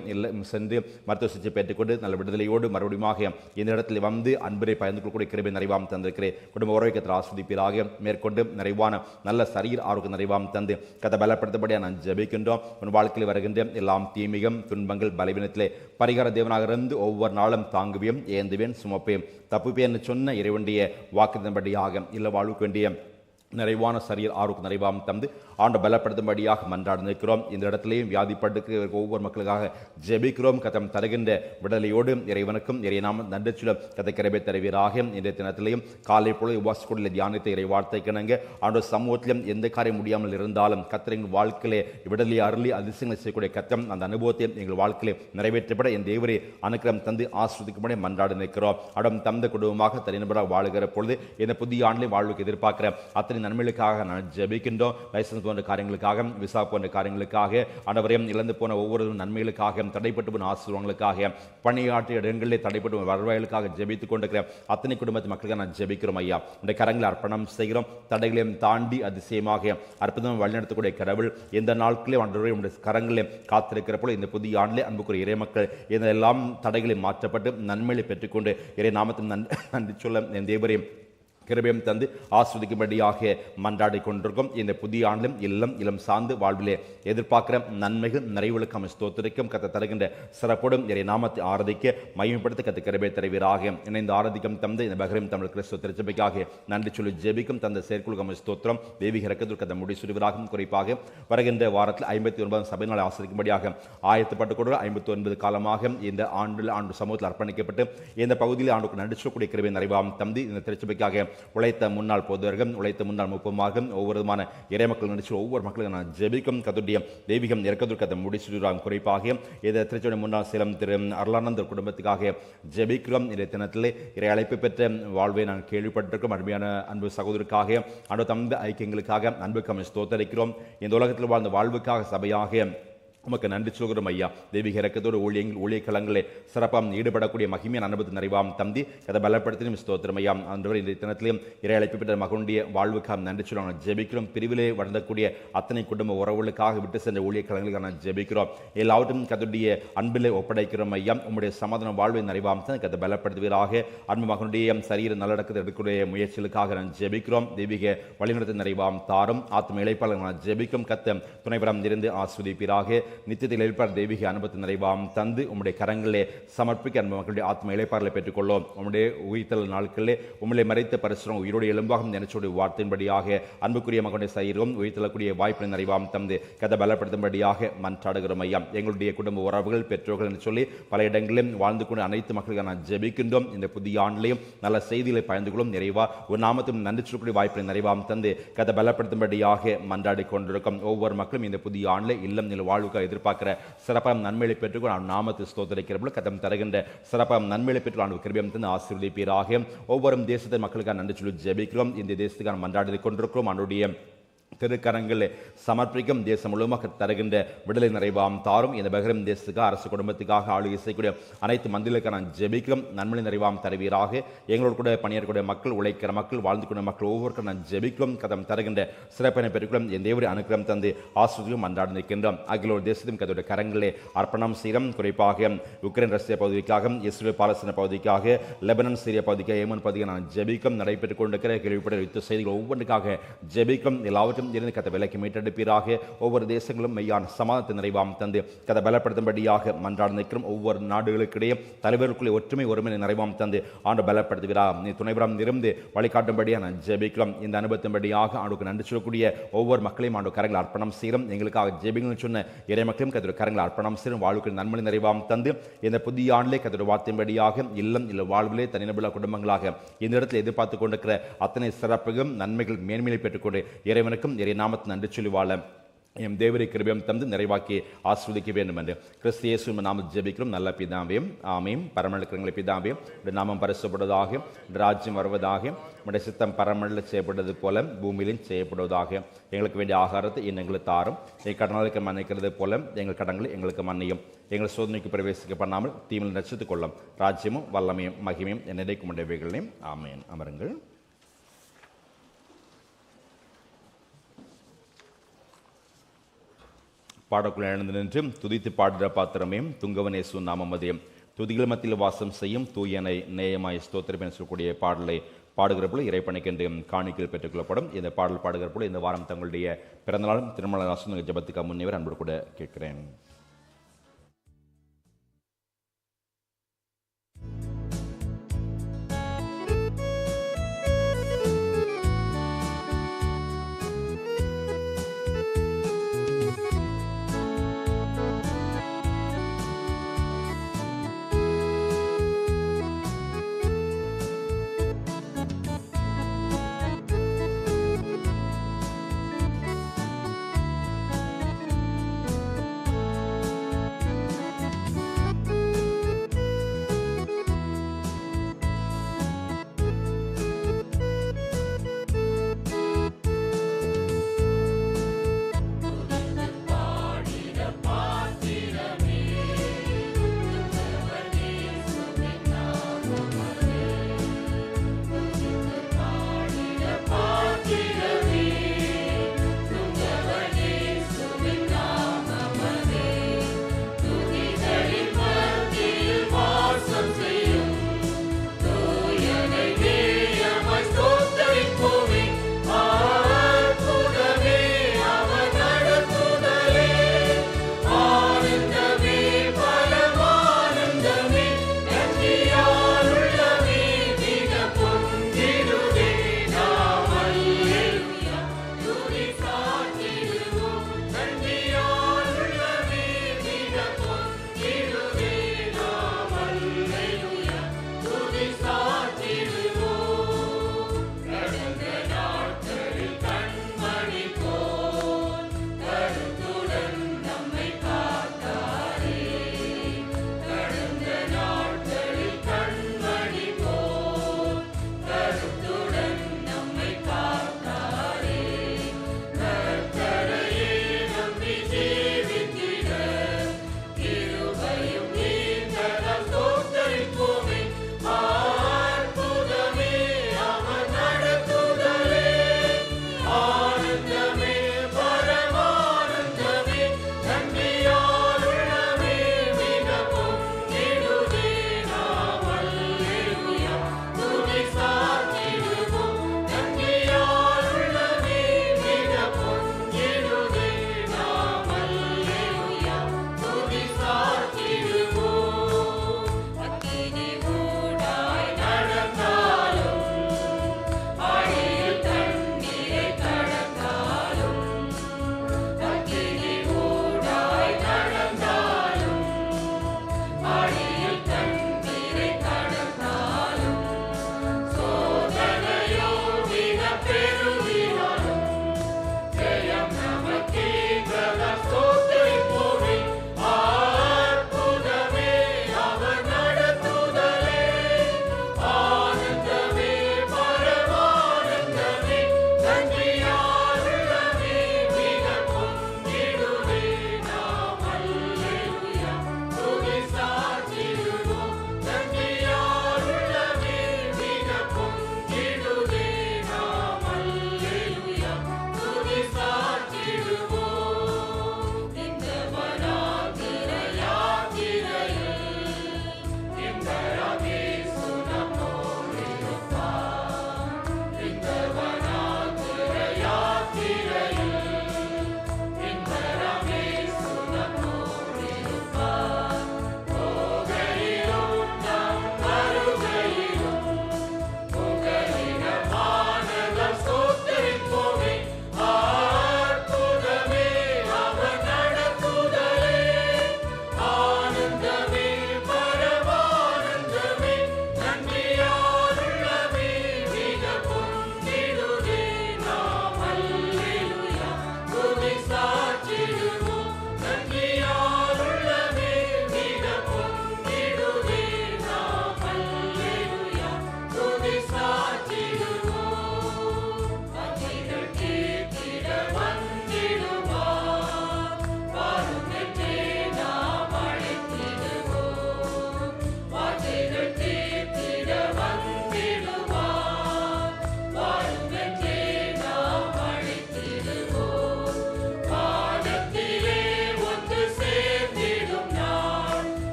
சென்று மருத்துவ சிகிச்சை பெற்றுக்கொண்டு நல்ல விடுதலையோடு மறுபடியும் இந்த இடத்தில் வந்து அன்பரை பயந்து கொள்ளக்கூடிய கிருபை நிறைவாம் தந்திருக்கிறேன். குடும்ப உறவுக்கு ஆஸ்வதிப்பீராக. மேற்கொண்டு நிறைவான நல்ல சரீர ஆரோக்கிய நிறைவாம் தந்து கதை பலப்படுத்தபடியாக நான் ஜெபிக்கின்றோம். உன் வாழ்க்கையில் வருகின்ற எல்லாம் தீமிகம், துன்பங்கள், பலவீனத்திலே பரிகார தேவனாக இருந்து ஒவ்வொரு நாளும் தாங்குவேன், ஏந்துவேன், சுமப்பேன், தப்புப்பேன் சொன்ன இறைவனுடைய வாக்குதன்படியாக இல்ல வாழ்வுக்கு வேண்டிய நிறைவான சரீர ஆரோக்கிய நிறைவாம் தந்து ஆண்டு பலப்படுத்தும்படியாக மன்றாடி நிற்கிறோம். இந்த இடத்திலேயும் வியாதிப்பட்டு ஒவ்வொரு மக்களுக்காக ஜெபிக்கிறோம். கதம் தருகின்ற விடுதலையோடு இறைவனுக்கும் இறைநாம நன்றி சொல்ல கதை கிருபை தருவீராக. இந்த தினத்திலேயும் காலை பொழுது உபாசக்கூடிய தியானத்தை இறை வார்த்தைக்கிணங்க ஆண்டு சமூகத்திலும் எந்த காரியம் முடியாமல் இருந்தாலும் கத்திரின் வாழ்க்கையிலே விடுதலை அருளி அதிசயங்களை செய்யக்கூடிய கத்தம் அந்த அனுபவத்தை எங்கள் வாழ்க்கையிலே நிறைவேற்றப்பட என் தேவரை அனுக்கிரம் தந்து ஆஸ்வதிக்கும்படி மன்றாடி நிற்கிறோம். அடம் தந்த குடும்பமாக தனிநபராக வாழுகிற பொழுது இந்த புதிய ஆண்டிலே வாழ்வுக்கு எதிர்பார்க்கிற அத்தனை நன்மைகளுக்காக நான் ஜெபிக்கின்றோம். லைசன்ஸ் போன்ற காரியங்களுக்காக, விசா போன்ற காரியங்களுக்காக, ஆண்டவரையும் இழந்து போன ஒவ்வொரு நன்மைகளுக்காக, தடைப்பட்டு போன ஆசீர்வாதங்களுக்காக, பணியாற்றிய இடங்களிலே தடைப்பட்டு வருவாய்களுக்காக ஜெபித்துக் கொண்டிருக்கிற அத்தனை குடும்பத்து மக்களுக்காக நான் ஜெபிக்கிறோம் ஐயா. இந்த கரங்களை அர்ப்பணம் செய்கிறோம். தடைகளையும் தாண்டி அதிசயமாக அற்புதமாக வழிநடத்தக்கூடிய கடவுள் இந்த நாட்களே ஆண்டவரே உடைய கரங்களே காத்திருக்கிற போல இந்த புதிய ஆண்டிலே அன்புக்குரிய இறை மக்கள் இதெல்லாம் தடைகளை மாற்றப்பட்டு நன்மைகளை பெற்றுக்கொண்டு இறை நாமத்தில் நன்றி சொல்ல என் தேவரையும் கிருபையும் தந்து ஆஸ்வதிக்கும்படியாக மன்றாடி கொண்டிருக்கும். இந்த புதிய ஆண்டிலும் இல்லம் சார்ந்து வாழ்விலே எதிர்பார்க்கிற நன்மைகள் நிறைவுகளுக்கு ஸ்தோத்திரிக்கும். கத்த தருகின்ற சிறப்போடும் இறை நாமத்தை ஆராதிக்க மையப்படுத்த கத்த கிருபை தருவீராக. இணைந்து ஆராதிக்கும் தந்து இந்த பகரம் தமிழ் கிறிஸ்துவ திருச்சபைக்காக நன்றி சொல்லி ஜெபிக்கும் தந்த செயற்குழுக்கு ஸ்தோத்திரம் தெய்வீக இறக்கத்திற்கு கத்த முடிசுவராகவும். குறிப்பாக வருகின்ற வாரத்தில் 59 சபை நாளை ஆசிரிக்கும்படியாக ஆயத்தப்பட்டுக் கொண்டு 59 காலமாக இந்த ஆண்டு சமூகத்தில் அர்ப்பணிக்கப்பட்டு இந்த பகுதியில் ஆண்டுக்கு நன்றி சொல்லக்கூடிய கிருபை நிறைவாம் தந்து இந்த திருச்சபைக்காக உழைத்த முன்னாள் பொதுவர்கள், உழைத்த முன்னாள் முப்பமாக ஒவ்வொரு விதமான இறைமக்கள் நினைச்சு ஒவ்வொரு மக்களும் நான் ஜெபிக்கும் கத்துடைய தெய்வீகம் இறக்கத்திற்கு முடிச்சுடுறாங்க. குறிப்பாக இதை திருச்சோட முன்னாள் சேலம் திரு அருளானந்தர் குடும்பத்துக்காக ஜெபிக்கிறோம். இந்த தினத்திலே இறை அழைப்பு பெற்ற வாழ்வை நான் கேள்விப்பட்டிருக்கிறோம். அருமையான அன்பு சகோதரருக்காக அன்பு தந்த ஐக்கியங்களுக்காக அன்புக்கு ஸ்தோத்தரிக்கிறோம். இந்த உலகத்தில் வாழ்ந்த வாழ்வுக்காக சபையாக உமக்கு நன்றி சொல்கிறோம் ஐயா. தெய்வீக இறக்கத்தோடு ஊழியக்களங்களில் சிறப்பாக ஈடுபடக்கூடிய மகிமையான அனுபவத்தை நிறைவாம் தந்தி அதை பலப்படுத்தினும் ஸ்தோத்திரம் ஐயா. அன்று இந்த தினத்திலையும் இறை அழைப்பு பெற்ற மகனுடைய வாழ்வுக்காக நன்றி சொல்லுவாங்க ஜெபிக்கிறோம். பிரிவிலே வளர்ந்தக்கூடிய அத்தனை குடும்ப உறவுகளுக்காக விட்டு சென்ற ஊழியக்களங்களுக்காக நான் ஜெபிக்கிறோம். எல்லாவற்றும் கத்துடைய அன்பிலே ஒப்படைக்கிறோம் ஐயா. உங்களுடைய சமாதான வாழ்வை நிறைவாம் தான் கதை பலப்படுத்துவீராக. அன்பு மகனுடைய சரீர நல்லடக்கத்தை எடுக்கக்கூடிய முயற்சிகளுக்காக நான் ஜெபிக்கிறோம். தெய்வீக வழிநடத்தை நிறைவாம் தாரும். ஆத்ம இழைப்பாளர் நான் ஜெபிக்கும் கத்த துணைவரம் இருந்து ஆஸ்வதிப்பீராக. நித்தியத்தில் எழுப்பார் தெய்வீக அனுபவத்தை நிறைவாம் தந்து உம்முடைய கரங்களிலே சமர்ப்பிக்க அன்பு மக்களுடைய ஆத்ம இழைப்பார்களை பெற்றுக்கொள்ளும். உம்முடைய உயிர்த்தல் நாட்களிலே உம்முடைய மறைத்த பரிசுரம் உயிரோடு எழும்பாக நினைச்சோடைய வார்த்தையின்படியாக அன்புக்குரிய மகனுடைய சரீரம் உயிர்த்தலக்கூடிய வாய்ப்பினை நிறைவாம் தந்து கதை பலப்படுத்தும்படியாக மன்றாடுகிறோம் ஐயா. எங்களுடைய குடும்ப உறவுகள் பெற்றோர்கள் என்று சொல்லி பல இடங்களிலும் வாழ்ந்து கொண்டு அனைத்து மக்களுக்கு நான் ஜெபிக்கின்றோம். இந்த புதிய ஆண்டிலையும் நல்ல செய்திகளை பயந்து கொள்ளும் நிறைவா ஒரு நாமத்தும் நன்றி சொல்லக்கூடிய வாய்ப்பினை நிறைவாம் தந்து கதை பலப்படுத்தும்படியாக மன்றாடி கொண்டிருக்கும் ஒவ்வொரு மக்களும் இந்த புதிய ஆண்டில் இல்லம் நில வாழ்வுக்கு எதிர்பார்க்கிற சிறப்பாக நன்மையை பெற்றுக்கொண்டு நாமத்தை ஸ்தோத்தரிக்கிறவர்கள் கதம் தருகின்ற சிறப்பாக நன்மையை பெற்று கிருபையம் தந்து ஆசீர்வதிப்பீராக. ஒவ்வொரு தேசத்தின் மக்களுக்காக நன்றி சொல்லி ஜெபிக்கிறோம். இந்த தேசத்துக்கான மன்றாடி கொண்டிருக்கிறோம். அவருடைய திருக்கரங்களை சமர்ப்பிக்கும் தேசம் முழுவதுமாக தருகின்ற விடுதலை நிறைவாம் தாரும். இந்த பஹ்ரைன் தேசத்துக்காக அரசு குடும்பத்துக்காக ஆளுகை செய்யக்கூடிய அனைத்து மந்திரிகளுக்காக நான் ஜெபிக்கிறோம். நன்மை நிறைவாம் தருவீராக. எங்களோடு கூட பணியாற்றக்கூடிய மக்கள், உழைக்கிற மக்கள், வாழ்ந்து கொண்ட மக்கள் ஒவ்வொருக்கும் நான் ஜெபிக்கிறோம். கதம் தருகின்ற சிறப்பினை பெற்றுக்கிறோம். என் தேவரை அனுக்கிரம் தந்து ஆசிரியரும் மன்றாடி நிற்கின்றோம். அகிலோட தேசத்தையும் கதோட கரங்களே அர்ப்பணம் செய்கிறோம். குறிப்பாக உக்ரைன் ரஷ்யா பகுதிக்காக, இஸ்ரேல் பாலஸ்தீன பகுதிக்காக, லெபனான் சீரியா பகுதிக்காக, ஏமன் பகுதிக்காக நான் ஜெபிக்கும். நடைபெற்றுக் கொண்டிருக்கிற கேள்விப்பட்ட யுத்த செய்திகள் ஒவ்வொன்றுக்காக ஜெபிக்கும். எல்லாவற்றும் இருந்து கதை விலைக்கு மீட்டெடுப்பீராக. ஒவ்வொரு தேசங்களும் மெய்யான சமாதானத்தை நிறைவாம் தந்து கதை பலப்படுத்தும்படியாக மன்றாடி நிற்கிறோம். ஒவ்வொரு நாடுகளுக்கிடையே தலைவர்களுக்குள்ளே ஒற்றுமை ஒருமை நிறைவாம் தந்து ஆண்டு பலப்படுத்துவீராக. நீ துணைபுறம் இருந்து வழிகாட்டும்படியாக நான் ஜெபிக்கிறோம். இந்த அனுபவத்தின்படியாக ஆண்டுக்கு நன்றி சொல்லக்கூடிய ஒவ்வொரு மக்களையும் ஆண்டு கரங்களை அர்ப்பணம் செய்கிறோம். எங்களுக்காக ஜெபிங்கன்னு சொன்ன இறை மக்களையும் கதோட கரங்களை அர்ப்பணம் செய்யும். வாழ்வுக்கு நன்மை நிறைவாம் தந்து இந்த புதிய ஆண்டிலே கதோட வார்த்தையின்படியாக இல்லம் இல்லை வாழ்விலே தனிநபுள்ள குடும்பங்களாக இந்த இடத்துல எதிர்பார்த்து கொண்டிருக்கிற அத்தனை சிறப்புகளும் நன்மைகள் மேன்மையை பெற்றுக்கொண்டு இறைவனுக்கும் இறை நாமத்தை நன்றி சொல்லி வாழ எம் தேவரை கிருபையம் தந்து நிறைவாக்கி ஆஸ்வதிக்க வேண்டும் என்று கிறிஸ்து இயேசு நாம ஜெபிக்கிறோம். நல்ல பிதாவையும் ஆமீன். பரமளிக்கிறங்களை பிதாவையும் நாமம் பரிசுப்படுவதாக, ராஜ்யம் வருவதாக, உடைய சித்தம் பரமளில் செய்யப்படுவது போல பூமியிலும் செய்யப்படுவதாக. எங்களுக்கு வேண்டிய ஆகாரத்தை எங்களுக்கு தாரும். எங்கள் கடனாளிக்கு மன்னிக்கிறது போல எங்கள் கடன்களை எங்களுக்கு மன்னியும். எங்கள் சோதனைக்கு பிரவேசிக்க பண்ணாமல் தீமையில் ரட்சித்துக் கொள்ளும். ராஜ்யமும் வல்லமையும் மகிமையும் என்னைக்கும் உடையவைகளையும் ஆமேன். அமருங்கள். பாடக்குள் எழுந்து நின்று துதித்து பாடுற பாத்திரமே துங்கவனேசு நாமமதியம் துதிகள் மத்தியில் வாசம் செய்யும் தூயனை நேயமாய் ஸ்தோத்திரம் என சொல்லக்கூடிய பாடலை பாடுகிற போல இறைப்பணிக்கென்று காணிக்கையில் பெற்றுக்கொள்ளப்படும். இந்த பாடல் பாடுகிற போல இந்த வாரம் தங்களுடைய பிறந்தநாளும் திருமண நாசும் ஜபத்துக்கு முன்னேவர் அன்போடு கூட கேட்கிறேன்.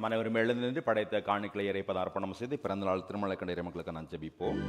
நாம் அனைவரும் எழுந்து நின்று படைத்த காணிக்கையை இறைப்பது அர்ப்பணம் செய்து பிறந்த நாள் திருமலை கண்ட இறைமக்களுக்கு நான் ஜெபிப்போம்.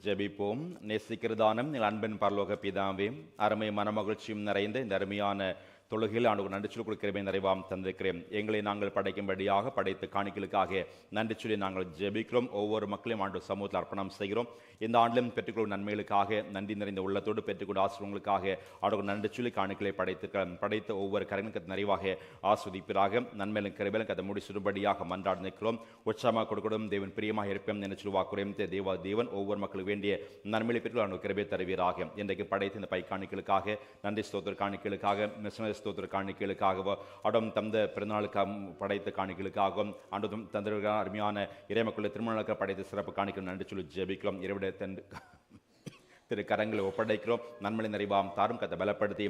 ஜெபிப்போம். நேசிக்கிறதானம் அன்பின் பரலோக பிதாவே, அருமை மனமகிழ்ச்சியும் நிறைந்த இந்த அருமையான தொழுகையில் ஆண்டு நன்றி சொல்லி கொடுக்கிறமே நிறைவாம் தந்திருக்கிறேன். எங்களை நாங்கள் படைக்கும்படியாக படைத்த காணிகளுக்காக நன்றி சொல்லி நாங்கள் ஜெபிக்கிறோம். ஒவ்வொரு மக்களையும் ஆண்டு சமூகத்தில் அர்ப்பணம் செய்கிறோம். இந்த ஆண்டிலும் பெற்றுக்கொள்ளும் நன்மைகளுக்காக நன்றி நிறைந்த உள்ளத்தோடு பெற்றுக்கொண்ட ஆசிரியர்களுக்காக ஆண்டு நன்றி சொல்லி காணிகளை படைத்த ஒவ்வொரு கரங்களும் நிறைவாக ஆஸ்வதிப்பதாக நன்மையிலும் கருவிலும் அதை முடிச்சுடும்படியாக மன்றாடி நிற்கிறோம். உற்சாகமாக கொடுக்கணும் தேவன் பிரியமாக இருப்பேன் என்று சொல்லி வாக்குறையும் தேவன் ஒவ்வொரு மக்களுக்கு வேண்டிய நன்மையை பெற்று ஆண்டு கருவை தருவீராக. இன்றைக்கு படைத்த இந்த பை காணிகளுக்காக நன்றி ஸ்தோத்திர காணிகளுக்காக ஸ்தோத்திர காணிக்கைகளுக்காகவோ அடம் தந்த பிறந்தநாளுக்காக படைத்த காணிக்கைகளுக்காகவும் அன்றும் தந்திருக்கிற அருமையான இறைமக்களை திருமணங்களுக்கு படைத்த சிறப்பு காணிக்கை நன்றி சொல்லி ஜெபிக்கிறோம். இரவிட திரு கரங்களை ஒப்படைக்கிறோம். நன்மை நிறைவாம் தாரும் கதை பலப்படுத்தி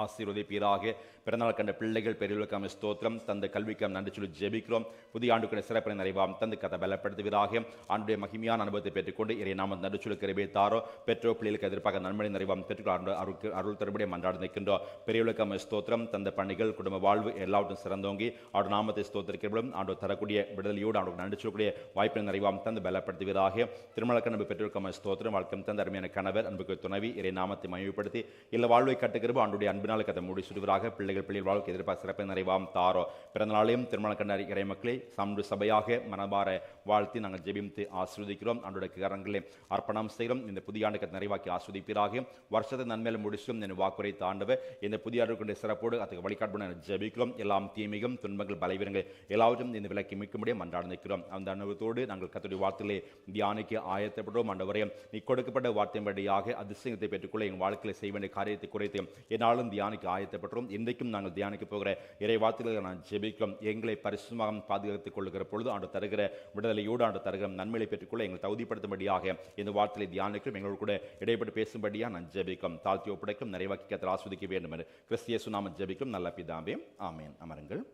ஆசீர்வதிப்பீராக. பிறந்தநாள் கண்ட பிள்ளைகள் பெரியவர்களுக்கான ஸ்தோத்திரம் தந்த கல்விக்காக நன்றி சொல்லி ஜெபிக்கிறோம். புதிய ஆண்டுக்கான சிறப்பினை நிறைவாம் தந்து கதை பலப்படுத்துவீராக. ஆண்டுடைய மகிமையான அனுபவத்தை பெற்றுக்கொண்டு இறை நாம நன்றி சொல்லி கருவே தாரோ பெற்றோர் பிள்ளைகளுக்கு எதிர்ப்பாக நன்மை நிறைவாம் பெற்றுக்கொண்டு அருள் தருபடியை மன்றாடி நிற்கின்றோம். பெரியவர்களுக்கான ஸ்தோத்திரம் தந்த பணிகள் குடும்ப வாழ்வு எல்லாவற்றும் சிறந்தோங்கி ஆண்டு நாமத்தை ஸ்தோத்திரிக்கிறவர்களும் ஆண்டு தரக்கூடிய விடுதலையோடு ஆண்டு நன்றி சொல்லக்கூடிய வாய்ப்பினை நிறைவாம் தந்து பலப்படுத்துவீராக. திருமணக்க நம்பி பெற்றோருக்கான ஸ்தோத்திரம் வாழ்க்கை தந்த அருமையான கணவர் அன்புக்கு துணவி இறை நாமத்தை மகிமைப்படுத்தி இல்ல வாழ்வை கட்டுகிறவு ஆண்டுடைய அன்பினால் கதை மூடி சுடுவராக. பிள்ளைகள் வாழ்க்கை எதிர்பார்க்க சிறப்பை நிறைவாம் தாரோ. பிறந்த நாளையும் திருமண கண்ட இறை மக்களை சான்று சபையாக மனபார வாழ்த்தி நாங்கள் ஜெபித்து ஆஸ்வதிக்கிறோம். அன்றைய கரங்களை அர்ப்பணம் செய்கிறோம். இந்த புதிய ஆண்டுக்கு நிறைவாக்கி ஆஸ்வதிப்பீராக. வருஷத்தை நன்மையில முடிச்சும் என் வாக்குரை தாண்டவ இந்த புதிய ஆண்டுடைய சிறப்போடு அதுக்கு வழிகாட்டு ஜெபிக்கிறோம். எல்லாம் தீமையும் துன்பங்கள் பலவீனங்கள் எல்லாவற்றும் இந்த விலக்கி மிக்கும்படியே மன்றாடி நிற்கிறோம். அந்த அனுபவத்தோடு நாங்கள் கர்த்தருடைய வார்த்தைகளை தியானிக்க ஆயத்தப்படுறோம். ஆண்டவரே நீ கொடுக்கப்பட்ட வார்த்தையின்படியாக அதிசயத்தை பெற்றுக்கொள்ள எங்கள் வாழ்க்கையில் செய்ய வேண்டிய காரியத்தை குறைத்து என்னாலும் தியானிக்க ஆயத்தப்பட்டோம். இன்றைக்கும் நாங்கள் தியானிக்க போகிற இறை வார்த்தைகளை நான் ஜெபிக்கிறோம். எங்களை பரிசுத்தமாக பாதுகாத்துக் கொள்ளுகிற பொழுது ஆண்டு தருகிற விடுதலையோடு ஆண்டு தருகிற நன்மையை பெற்றுக்கொள்ள எங்களை தகுதிப்படுத்தும்படியாக இந்த வார்த்தையை தியானிக்கிறோம். எங்களோடு கூட இடைப்பட்டு பேசும்படியாக நான் ஜெபிக்கிறோம். தாழ்த்தி ஒப்படைக்கும் நிறைவாக்கி கர்த்தர் ஆஸ்வதிக்க வேண்டும் என்று கிறிஸ்து இயேசு நாமத்தில் ஜெபிக்கிறோம் நல்ல பிதாவே, ஆமென். அமருங்கள்.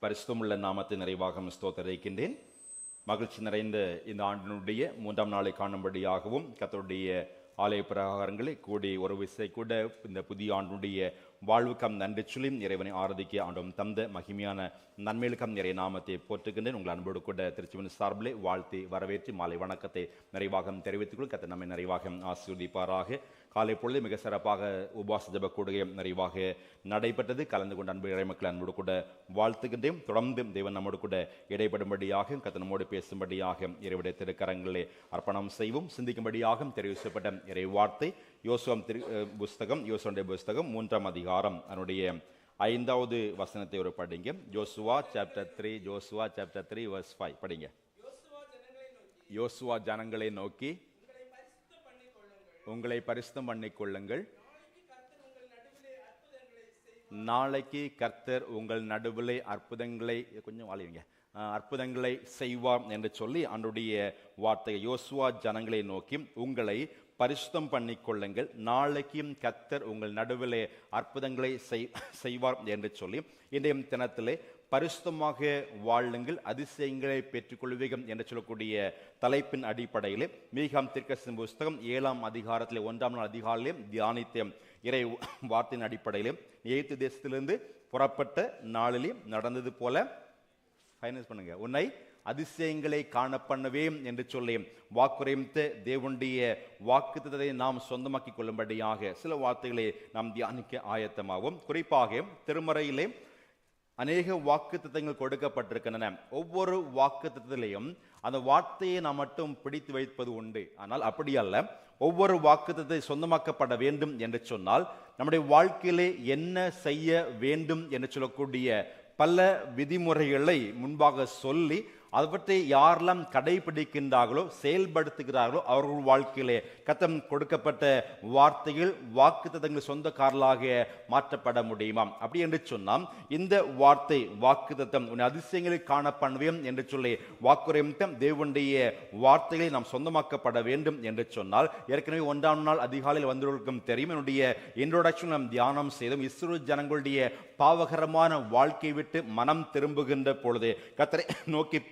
பரிசுத்தமுள்ள நாமத்தை நிறைவாக ஸ்தோத்திரிக்கின்றேன். மகிழ்ச்சி நிறைந்த இந்த ஆண்டினுடைய 3ஆம் நாளை காணும்படியாகவும் கர்த்தருடைய ஆலய பிரகாரங்களை கூடி ஒரு விசை கூட இந்த புதிய ஆண்டுடைய வாழ்வுக்கம் நன்றி சொல்லி இறைவனை ஆராதிக்க ஆண்டும் தந்த மகிமையான நன்மைகளுக்கம் நிறைய நாமத்தை போற்றுகின்றேன். உங்கள் அன்போடு கூட திருச்சிவன் சார்பிலே வாழ்த்தி வரவேற்று மாலை வணக்கத்தை நிறைவாக தெரிவித்துக்கொள் கர்த்தர் நம்மை நிறைவாக ஆசீர்வதிப்பாராக. காலை பொழுது மிக சிறப்பாக உபவாச ஜெப கூடுகை நிறைவாக நடைபெற்றது. கலந்து கொண்ட அன்பு இறைமக்கள் அன்போடு கூட வாழ்த்துகின்றேன். தொடர்ந்து தேவன் நம்மோடு கூட இடைப்படும்படியாக கர்த்தர் நம்மோடு பேசும்படியாக இறைவனுடைய திருக்கரங்களே அர்ப்பணம் செய்வோம். சிந்திக்கும்படியாக தெரிவு செய்யப்பட்ட இறை வார்த்தை யோசுவனுடைய புஸ்தகம் 3ஆம் அதிகாரம் அதனுடைய 5வது வசனத்தை ஒரு படிங்க. யோசுவா சாப்டர் 3 verse 5 படிங்க. யோசுவா ஜனங்களை நோக்கி உங்களை பரிசுத்தம் பண்ணிக்கொள்ளுங்கள், நாளைக்கு கர்த்தர் உங்கள் நடுவிலே அற்புதங்களை கொஞ்சம் வாழிங்க அற்புதங்களை செய்வார் என்று சொல்லி அன்றைய வார்த்தை யோசுவா ஜனங்களை நோக்கி உங்களை பரிசுத்தம் பண்ணிக்கொள்ளுங்கள், நாளைக்கும் கர்த்தர் உங்கள் நடுவிலே அற்புதங்களை செய்வார் என்று சொல்லி இன்றைய தினத்திலே பரிசுத்தமாக வாழுங்கள், அதிசயங்களை பெற்றுக்கொள்வீர்கள் என்று சொல்லக்கூடிய தலைப்பின் அடிப்படையிலே மீகாம் தீர்க்கதரிசியின் புஸ்தகம் 7ஆம் அதிகாரத்திலே 1ஆம் நாள் அதிகாரிலே தியானித்த இறை வார்த்தையின் அடிப்படையிலே எகிப்து தேசத்திலிருந்து புறப்பட்ட நாளிலே நடந்தது போல ஃபைனான்ஸ் பண்ணுங்க, உன்னை அதிசயங்களை காண பண்ணுவேன் என்று சொல்லி வாக்குரைத்த தேவனுடைய வாக்குத்தத்தத்தை நாம் சொந்தமாக்கிக் கொள்ளும்படியாக சில வார்த்தைகளை நாம் தியானிக்க ஆயத்தமாகும். குறிப்பாக திருமறையிலே அநேக வாக்குத்தத்தங்கள் கொடுக்கப்பட்டிருக்கின்றன. ஒவ்வொரு வாக்குத்தத்திலையும் அந்த வார்த்தையை நாம் மட்டும் பிடித்து வைப்பது உண்டு. ஆனால் அப்படி அல்ல. ஒவ்வொரு வாக்குத்தத்தை சொந்தமாக்கப்பட வேண்டும் என்று சொன்னால் நம்முடைய வாழ்க்கையிலே என்ன செய்ய வேண்டும் என்று சொல்லக்கூடிய பல விதிமுறைகளை முன்பாக சொல்லி அவற்றை யாரெல்லாம் கடைபிடிக்கின்றார்களோ செயல்படுத்துகிறார்களோ அவர்கள் வாழ்க்கையிலே கத்தம் கொடுக்கப்பட்ட வார்த்தைகள் வாக்குத்தத்தங்கள் சொந்தக்காரர்களாக மாற்றப்பட முடியுமா? அப்படி என்று சொன்னால் இந்த வார்த்தை வாக்குத்தத்தம் உன் அதிசயங்களை காண பண்ணுவேன் என்று சொல்லி வாக்குரைத்த தேவனுடைய வார்த்தைகளை நாம் சொந்தமாக்கப்பட வேண்டும் என்று சொன்னால் ஏற்கனவே 1ஆம் நாள் அதிகாலையில் வந்தவர்களுக்கும் தெரியும். என்னுடைய இன்ட்ரோடக்ஷன் நாம் தியானம் செய்தோம். இஸ்ரவேல் ஜனங்களுடைய பாவகரமான வாழ்க்கை விட்டு மனம் திரும்புகின்ற பொழுது கர்த்தரை நோக்கி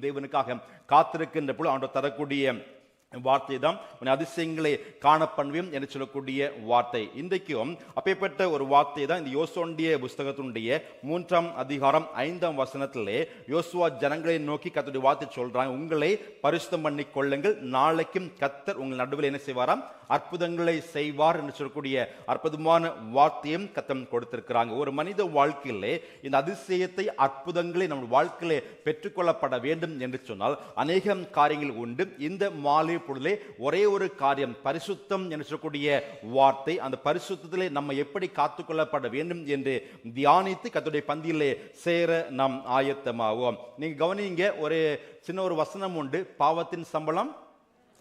தேவனுக்காக காத்திருக்கின்ற பொழுது ஆண்டவர் தரக்கூடிய வார்த்தை தான் உன் அதிசயங்களை காண பண்ணுவேன் என்று சொல்லக்கூடிய வார்த்தை. இன்றைக்கும் அப்பேற்பட்ட ஒரு வார்த்தை தான் இந்த யோசுவாவுடைய புஸ்தகத்தினுடைய 3ஆம் அதிகாரம் 5ஆம் வசனத்திலே யோசுவா ஜனங்களை நோக்கி கர்த்தருடைய வார்த்தை சொல்றாங்க, உங்களை பரிசுத்தம் பண்ணி கொள்ளுங்கள், நாளைக்கும் கர்த்தர் உங்கள் நடுவில் என்ன செய்வாராம், அற்புதங்களை செய்வார் என்று சொல்லக்கூடிய அற்புதமான வார்த்தையும் கர்த்தர் கொடுத்திருக்கிறாங்க. ஒரு மனித வாழ்க்கையிலே இந்த அதிசயத்தை அற்புதங்களை நம்ம வாழ்க்கையிலே பெற்றுக்கொள்ளப்பட வேண்டும் என்று சொன்னால் அநேக காரியங்கள் உண்டு. இந்த மாலை பொழுதே ஒரே ஒரு காரியம், பரிசுத்தம் என்று சொல்லக்கூடிய வார்த்தை, அந்த பரிசுத்தத்திலே நம்ம எப்படி காத்துக்கொள்ளப்பட வேண்டும் என்று தியானித்து கர்த்தருடைய பந்தியிலே சேர நாம் ஆயத்தமாவோம். நீங்க கவனிங்க, ஒரு சின்ன ஒரு வசனம் உண்டு, பாவத்தின் சம்பளம்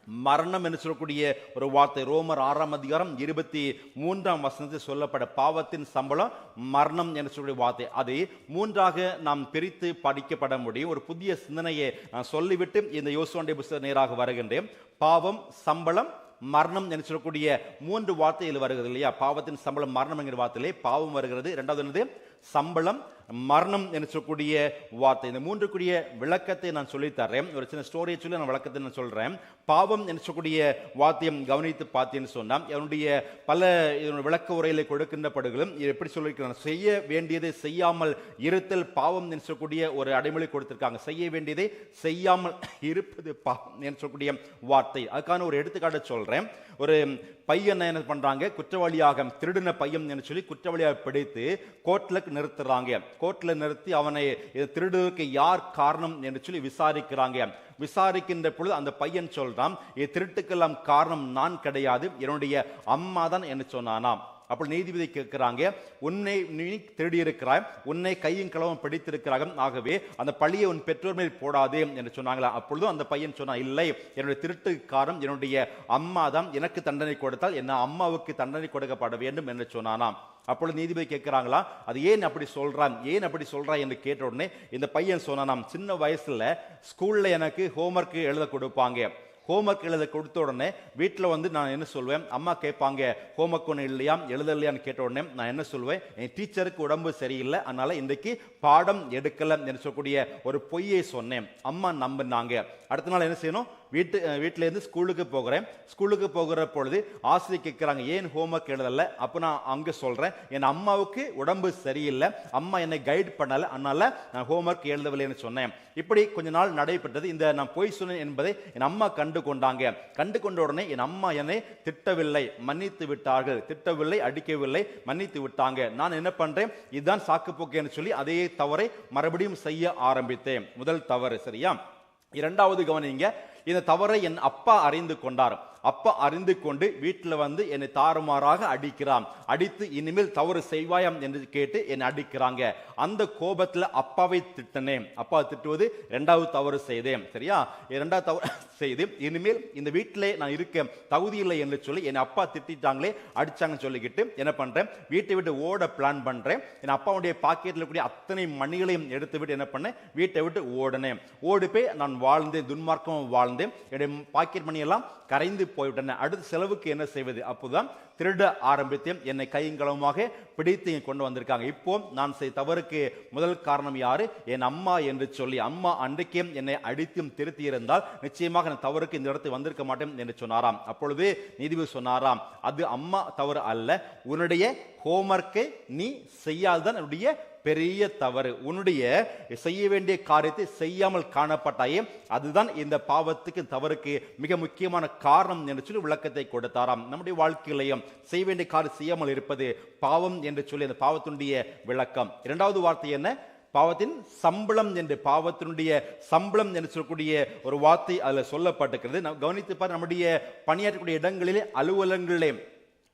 மரணம் என்று சொல்லக்கூடிய ஒரு வார்த்தை. ரோமர் 6ஆம் அதிகாரம் 23ஆம் வசனத்தில் சொல்லப்பட பாவத்தின் சம்பளம் மரணம் என்று சொல்லக்கூடிய வார்த்தை. அதை 3ஆக நாம் பிரித்து படிக்கப்பட முடியும். ஒரு புதிய சிந்தனையை நான் சொல்லிவிட்டு இந்த யோசுவாவுடைய புத்தகம் நேராக வருகின்றேன். பாவம், சம்பளம், மரணம் என்று சொல்லக்கூடிய 3 வார்த்தைகள் வருகிறது இல்லையா? பாவத்தின் சம்பளம் மரணம் என்கிற வார்த்தையிலே பாவம் வருகிறது. இரண்டாவது என்னது? சம்பளம், மரணம் என்று சொல்லக்கூடிய வார்த்தை. இந்த 3க்குரிய விளக்கத்தை நான் சொல்லித்தரேன். ஒரு சின்ன ஸ்டோரியை சொல்லி நான் விளக்கத்தை நான் சொல்றேன். பாவம் என்று சொல்லக்கூடிய வார்த்தையை கவனித்து பார்த்தேன்னு சொன்னால் என்னுடைய பல விளக்க உரையில கொடுக்கின்றப்படுகளும் எப்படி சொல்லியிருக்கிறாங்க, செய்ய வேண்டியதை செய்யாமல் இருத்தல் பாவம் என்று சொல்லக்கூடிய ஒரு அடைமொழி கொடுத்திருக்காங்க. செய்ய வேண்டியதை செய்யாமல் இருப்பது பாவம் என்று சொல்லக்கூடிய வார்த்தை. அதுக்கான ஒரு எடுத்துக்காட்டு சொல்றேன். ஒரு பையன் என்ன பண்றாங்க, குற்றவாளியாக திருடின பையன் என்று சொல்லி குற்றவாளியாக பிடித்து கோர்ட்ல நிறுத்துறாங்க. கோர்ட்ல நிறுத்தி அவனை திருடுவதற்கு யார் காரணம் என்று சொல்லி விசாரிக்கிறாங்க. விசாரிக்கின்ற பொழுது அந்த பையன் சொல்றான், திருட்டுக்கெல்லாம் காரணம் நான் கிடையாது, என்னுடைய அம்மா தான் என்று சொன்னானாம். அப்போ நீதிபதி கேட்கிறாங்க, உன்னை நீ திருடி இருக்கிறாய், உன்னை கையும் களவும் பிடித்திருக்கிறாங்க, ஆகவே அந்த பழியை உன் பெற்றோர் மேல் போடாதே என்று சொன்னாங்களா? அப்பொழுதும் அந்த பையன் சொன்னான், இல்லை, என்னுடைய திருட்டுக்காரன் என்னுடைய அம்மா தான், எனக்கு தண்டனை கொடுத்தால் என்ன அம்மாவுக்கு தண்டனை கொடுக்கப்பட வேண்டும் என்று சொன்னானாம். அப்பொழுது நீதிபதி கேட்கிறாங்களா, அது ஏன் அப்படி சொல்றான், ஏன் அப்படி சொல்றான் என்று கேட்ட உடனே இந்த பையன் சொன்னானாம், சின்ன வயசுல ஸ்கூல்ல எனக்கு ஹோம்ஒர்க் எழுத கொடுப்பாங்க. ஹோம்ஒர்க் எழுத கொடுத்த உடனே வீட்டில் வந்து நான் என்ன சொல்வேன், அம்மா கேட்பாங்க ஹோம்ஒர்க் ஒன்று இல்லையா எழுதலையான்னு கேட்ட உடனே நான் என்ன சொல்வேன், என் டீச்சருக்கு உடம்பு சரியில்லை, அதனால இன்றைக்கு பாடம் எடுக்கல என்று சொல்லக்கூடிய ஒரு பொய்யை சொன்னேன். அம்மா நம்பினாங்க. அடுத்த நாள் என்ன செய்யணும், வீட்டிலேருந்து ஸ்கூலுக்கு போகிறேன். ஸ்கூலுக்கு போகிற பொழுது ஆசிரியர் கேட்குறாங்க, ஏன் ஹோம்ஒர்க் எழுதலை? அப்போ நான் அங்கே சொல்கிறேன், என் அம்மாவுக்கு உடம்பு சரியில்லை, அம்மா என்னை கைட் பண்ணலை, அதனால நான் ஹோம்ஒர்க் எழுதவில்லைன்னு சொன்னேன். இப்படி கொஞ்ச நாள் நடைபெற்றது. இந்த நான் பொய் சொன்னேன் என்பதை என் அம்மா கண்டு கொண்டாங்க. கண்டு கொண்ட உடனே என் அம்மா என்னை திட்டவில்லை, மன்னித்து விட்டார்கள். திட்டவில்லை, அடிக்கவில்லை, மன்னித்து விட்டாங்க. நான் என்ன பண்றேன், இதுதான் சாக்கு போக்கேன்னு சொல்லி அதே தவறை மறுபடியும் செய்ய ஆரம்பித்தேன். முதல் தவறு. சரியா? இரண்டாவது கவனிங்க, இந்த தவறை என் அப்பா அறிந்து கொண்டார். அப்பா அறிந்து கொண்டு வீட்டில் வந்து என்னை தாறுமாறாக அடிக்கிறான். அடித்து இனிமேல் தவறு செய்வாயாம் என்று கேட்டு என்னை அடிக்கிறாங்க. அந்த கோபத்தில் அப்பாவை திட்டினேன். அப்பா திட்டுவது இரண்டாவது தவறு செய்தேன். சரியா? இரண்டாவது தவறு செய்து இனிமேல் இந்த வீட்டிலே நான் இருக்க தகுதி இல்லை என்று சொல்லி என்னை அப்பா திட்டாங்களே, அடிச்சாங்கன்னு சொல்லிக்கிட்டு என்ன பண்றேன், வீட்டை விட்டு ஓட பிளான் பண்றேன். என் அப்பாவுடைய பாக்கெட்டில் கூடிய அத்தனை மணிகளையும் எடுத்து விட்டு என்ன பண்ணேன், வீட்டை விட்டு ஓடினேன். ஓடி போய் நான் வாழ்ந்தேன், துன்மார்க்கம் வாழ்ந்தேன். என்னுடைய பாக்கெட் மணி எல்லாம் கரைந்து போய்விட்டன. அடுத்த செலவுக்கு என்ன செய்வது? அப்போதான் திருட ஆரம்பித்தேன், என்னை கையங்களமாக பிடித்து கொண்டு வந்திருக்காங்க. இப்போ நான் செய்த தவறுக்கு முதல் காரணம் யாரு? என் அம்மா என்று சொல்லி, அம்மா அன்றைக்கே என்னை அடித்தும் திருத்தி இருந்தால் நிச்சயமாக நான் தவறுக்கு இந்த இடத்துக்கு வந்திருக்க மாட்டேன் என்று சொன்னாராம். அப்பொழுது நீதிபதி சொன்னாராம், அது அம்மா தவறு அல்ல, உன்னுடைய ஹோம்வொர்க்கை நீ செய்யாததான் என்னுடைய பெரிய தவறு. உன்னுடைய செய்ய வேண்டிய காரியத்தை செய்யாமல் காணப்பட்டாயே, அதுதான் இந்த பாவத்துக்கு தவறுக்கு மிக முக்கியமான காரணம் என்று சொல்லி விளக்கத்தை கொடுத்தாராம். நம்முடைய வாழ்க்கையிலையும் செய்ய வேண்டிய காரியம் செய்யாமல் இருப்பது பாவம் என்று சொல்லி அந்த பாவத்தினுடைய விளக்கம். இரண்டாவது வார்த்தை என்ன? பாவத்தின் சம்பளம் என்று, பாவத்தினுடைய சம்பளம் என்று சொல்லக்கூடிய ஒரு வார்த்தை அதில் சொல்லப்பட்டிருக்கிறது. கவனித்து பாரு, நம்முடைய பணியாற்றக்கூடிய இடங்களிலே, அலுவலகங்களிலே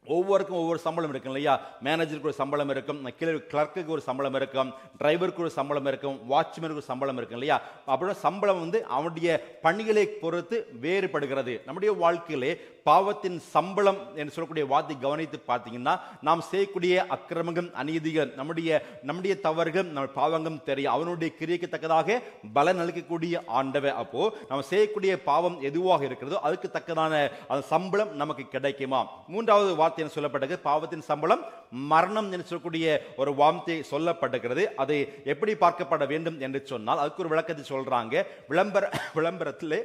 ஒவ்வொருக்கும் ஒவ்வொரு சம்பளம் இருக்கும் இல்லையா? மேனேஜருக்கு ஒரு சம்பளம் இருக்கும், கிளர்க்குக்கு ஒரு சம்பளம் இருக்கும், டிரைவருக்கு ஒரு சம்பளம் இருக்கும், வாட்ச்மேனுக்கு ஒரு சம்பளம் இருக்கும் இல்லையா? அப்படின்னா சம்பளம் அவனுடைய பணிகளை பொறுத்து வேறுபடுகிறது. நம்முடைய வாழ்க்கையிலே பாவத்தின் சம்பளம் என்று சொல்லக்கூடிய வார்த்தை கவனித்து பார்த்தீங்கன்னா, நாம் செய்யக்கூடிய அக்கிரமங்கள், அநீதிகள், நம்முடைய தவறுகள், நம்ம பாவங்கள் தெரியும். அவனுடைய கிரியைக்கு தக்கதாக பலன் அளிக்கக்கூடிய ஆண்டவர். அப்போ நம்ம செய்யக்கூடிய பாவம் எதுவாக இருக்கிறதோ அதுக்கு தக்கதான அந்த சம்பளம் நமக்கு கிடைக்குமா? மூன்றாவது வார்த்தை சொல்லப்பட்டது, பாவத்தின் சம்பளம் மரணம் என்று சொல்லக்கூடிய ஒரு வார்த்தை சொல்லப்பட்டிருக்கிறது. அது எப்படி பார்க்கப்பட வேண்டும் என்று சொன்னால் அதுக்கு ஒரு விளக்கத்தை சொல்றாங்க. விளம்பரத்திலே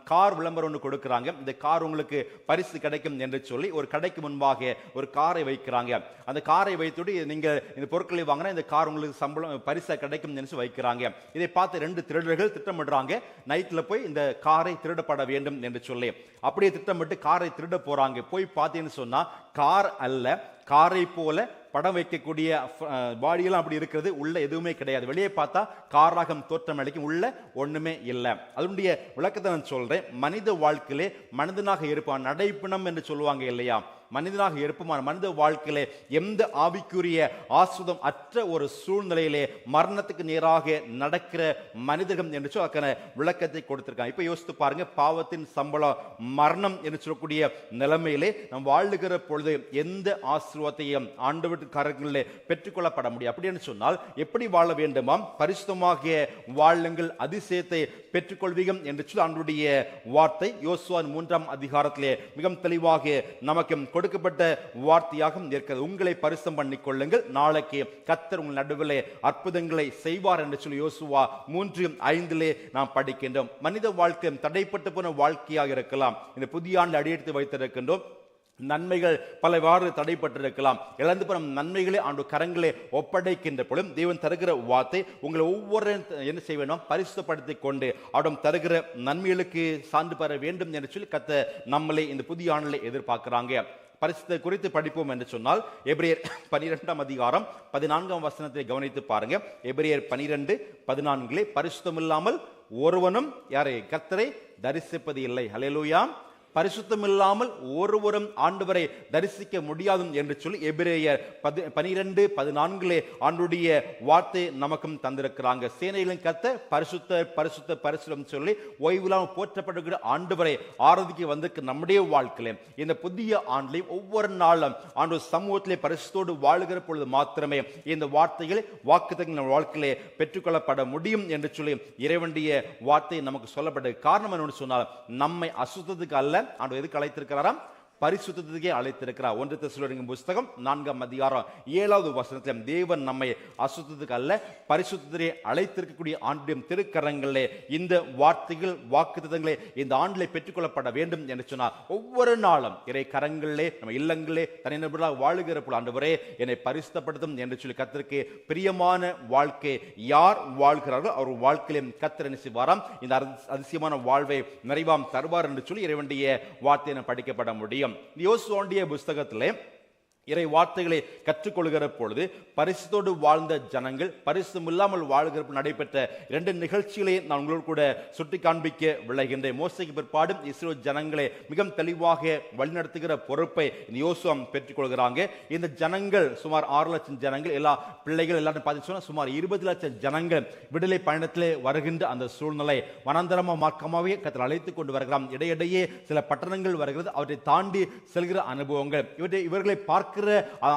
கார் விளம்பரம் ஒன்று கொடுக்கிறாங்க. இந்த கார் உங்களுக்கு பரிசு கிடைக்கும் என்று சொல்லி ஒரு கடைக்கு முன்பாக ஒரு காரை வைக்கிறாங்க. அந்த காரை வைத்துட்டு நீங்க இந்த பொருட்களை வாங்கினா இந்த கார் உங்களுக்கு சம்பளம் பரிசா கிடைக்கும் என்று வைக்கிறாங்க. இதை பார்த்து ரெண்டு திருடர்கள் திட்டமிடுறாங்க, நைட்ல போய் இந்த காரை திருடப்பட வேண்டும் என்று சொல்லி. அப்படியே திட்டமிட்டு காரை திருட போறாங்க. போய் பார்த்தீங்கன்னு சொன்னா கார் அல்ல, காரை போல படம் வைக்கக்கூடிய பாடியெல்லாம் அப்படி இருக்கிறது, உள்ள எதுவுமே கிடையாது. வெளியே பார்த்தா காராக தோற்றம் அளிக்கும், உள்ள ஒண்ணுமே இல்லை. அதனுடைய விளக்கத்தை நான் சொல்றேன். மனித வாழ்க்கையிலே மனிதனாக இருப்பான், நடைப்பிணம் என்று சொல்லுவாங்க இல்லையா? மனிதனாக இருப்பமான மனித வாழ்க்கையிலே எந்த ஆவிக்குரிய ஆசுதம் அற்ற ஒரு சூழ்நிலையிலே மரணத்துக்கு நேராக நடக்கிற மனிதர்கள் என்று சொல்லி விளக்கத்தை கொடுத்திருக்காங்க. இப்ப யோசித்து பாருங்க, பாவத்தின் சம்பளம் மரணம் என்று சொல்லக்கூடிய நிலைமையிலே நாம் வாழுகிற பொழுது எந்த ஆசீர்வாதத்தையும் ஆண்டவர்களிலே பெற்றுக்கொள்ளப்பட முடியும். அப்படின்னு சொன்னால் எப்படி வாழ வேண்டுமாம்? பரிசுத்தமாக வாழுங்கள், அதிசயத்தை பெற்றுக்கொள்வீகம் என்று சொல்லி ஆண்டவருடைய வார்த்தை யோசுவா 3ஆம் அதிகாரத்திலே மிக தெளிவாக நமக்கு கொடுக்கப்பட்ட வார்த்தையாக இருக்கிறது. உங்களை பரிசுத்தம் பண்ணிக் கொள்ளுங்கள், நாளைக்கு கர்த்தர் உங்கள் நடுவிலே அற்புதங்களை செய்வார் என்று சொல்லி யோசுவா 3:5 நாம் படிக்கின்றோம். மனித வாழ்க்கை தடைப்பட்டு போன வாழ்க்கையாக இருக்கலாம். இந்த புதிய ஆண்டு அடியெடுத்து வைத்திருக்கின்றோம். நன்மைகள் பலவாறு தடைப்பட்டிருக்கலாம். இழந்து போன நன்மைகளை ஆண்டு கரங்களே ஒப்படைக்கின்ற பொழுது தேவன் தருகிற வார்த்தை உங்களை ஒவ்வொரு என்ன செய்ய வேண்டும்? பரிசுத்தப்படுத்திக் கொண்டு அவடம் தருகிற நன்மைகளுக்கு சான்று பெற வேண்டும் என்று சொல்லி கர்த்தர் நம்மளை இந்த புதிய ஆண்டிலே எதிர்பார்க்கிறாங்க. பரிசுத்த குறித்து படிப்போம் என்று சொன்னால் எபிரேயர் 12ஆம் அதிகாரம் 14ஆம் வசனத்தை கவனித்து பாருங்க. எபிரேயர் 12:14 பரிசுத்தம் இல்லாமல் ஒருவனும் யாரை கர்த்தரை தரிசிப்பது இல்லை. ஹல்லேலூயா. பரிசுத்தம் இல்லாமல் ஒருவரும் ஆண்டவரை தரிசிக்க முடியாது என்று சொல்லி எபிரேயர் 12:14 ஆண்டுடைய வார்த்தை நமக்கும் தந்திருக்கிறாங்க. சேனைகளின் கர்த்தர் பரிசுத்தர் பரிசுத்த பரிசுத்தம் சொல்லி ஓய்வில்லாமல் போற்றப்படுகிற ஆண்டவரை ஆராதிக்க வந்திருக்க நம்முடைய வாழ்க்கையிலே இந்த புதிய ஆண்டிலே ஒவ்வொரு நாளும் ஆண்டு சமூகத்திலே பரிசுத்தோடு வாழுகிற பொழுது மாத்திரமே இந்த வார்த்தைகளை வாக்குத்தத்தங்கள் நம்ம வாழ்க்கையிலே பெற்றுக்கொள்ளப்பட முடியும் என்று சொல்லி இறைவனுடைய வார்த்தை நமக்கு சொல்லப்பட்டது. காரணம் என்னன்னு சொன்னால் நம்மை அசுத்தத்துக்கு அல்ல ஆண்டவர் எதுக்கு அழைத்திருக்கிறாராம்? பரிசுத்தத்துக்கே அழைத்திருக்கிறார். 1 தெசலோனிக்கேயர் புத்தகம் 4ஆம் அதிகாரம் 7வது வசனத்தில் தேவன் நம்மை அசுத்தத்துக்கு அல்ல பரிசுத்தத்திலே அழைத்திருக்கக்கூடிய ஆண்டுடைய திருக்கரங்களிலே இந்த வார்த்தைகள் வாக்குத்தத்தங்களை இந்த ஆண்டிலே பெற்றுக்கொள்ளப்பட வேண்டும் என்று சொன்னார். ஒவ்வொரு நாளும் இறை கரங்களிலே நம்ம இல்லங்களிலே தனிநபர்களாக வாழுகிற போல ஆண்டவரே என்னை பரிசுத்தப்படுத்தும் என்று சொல்லி கர்த்தருக்கு பிரியமான வாழ்க்கை யார் வாழ்கிறார்களோ அவர் வாழ்க்கையிலே கர்த்தர் என்ன செய்வாராம்? இந்த அதிசயமான வாழ்வை நிறைவாம் தருவார் என்று சொல்லி இறைவனுடைய வார்த்தையை படிக்கப்பட முடியும். யோசுவாவுடைய புஸ்தகத்திலே இறை வார்த்தைகளை கற்றுக்கொள்கிற பொழுது பரிசுத்தோடு வாழ்ந்த ஜனங்கள் பரிசுத்தம் இல்லாமல் வாழ்கிற நடைபெற்ற 2 நிகழ்ச்சிகளை நான் உங்களோடு கூட சுட்டி காண்பிக்க விளைகின்றேன். மோசேக்கு பிற்பாடு இஸ்ரேல் ஜனங்களை மிக தெளிவாக வழிநடத்துகிற பொறுப்பை இந்த யோசுவா பெற்றுக்கொள்கிறாங்க. இந்த ஜனங்கள் சுமார் 6 லட்சம் ஜனங்கள், எல்லா பிள்ளைகள் எல்லாரும் பார்த்தீங்கன்னா சுமார் 20 லட்சம் ஜனங்கள் விடுதலை பயணத்திலே வருகின்ற அந்த சூழ்நிலை வனாந்தரமா மார்க்கமாகவே கர்த்தர் அழைத்துக் கொண்டு வருகிறார். இடையிடையே சில பட்டணங்கள் வருகிறது, அவற்றை தாண்டி செல்கிற அனுபவங்கள் இவர்களை பார்க்க பார்க்கிற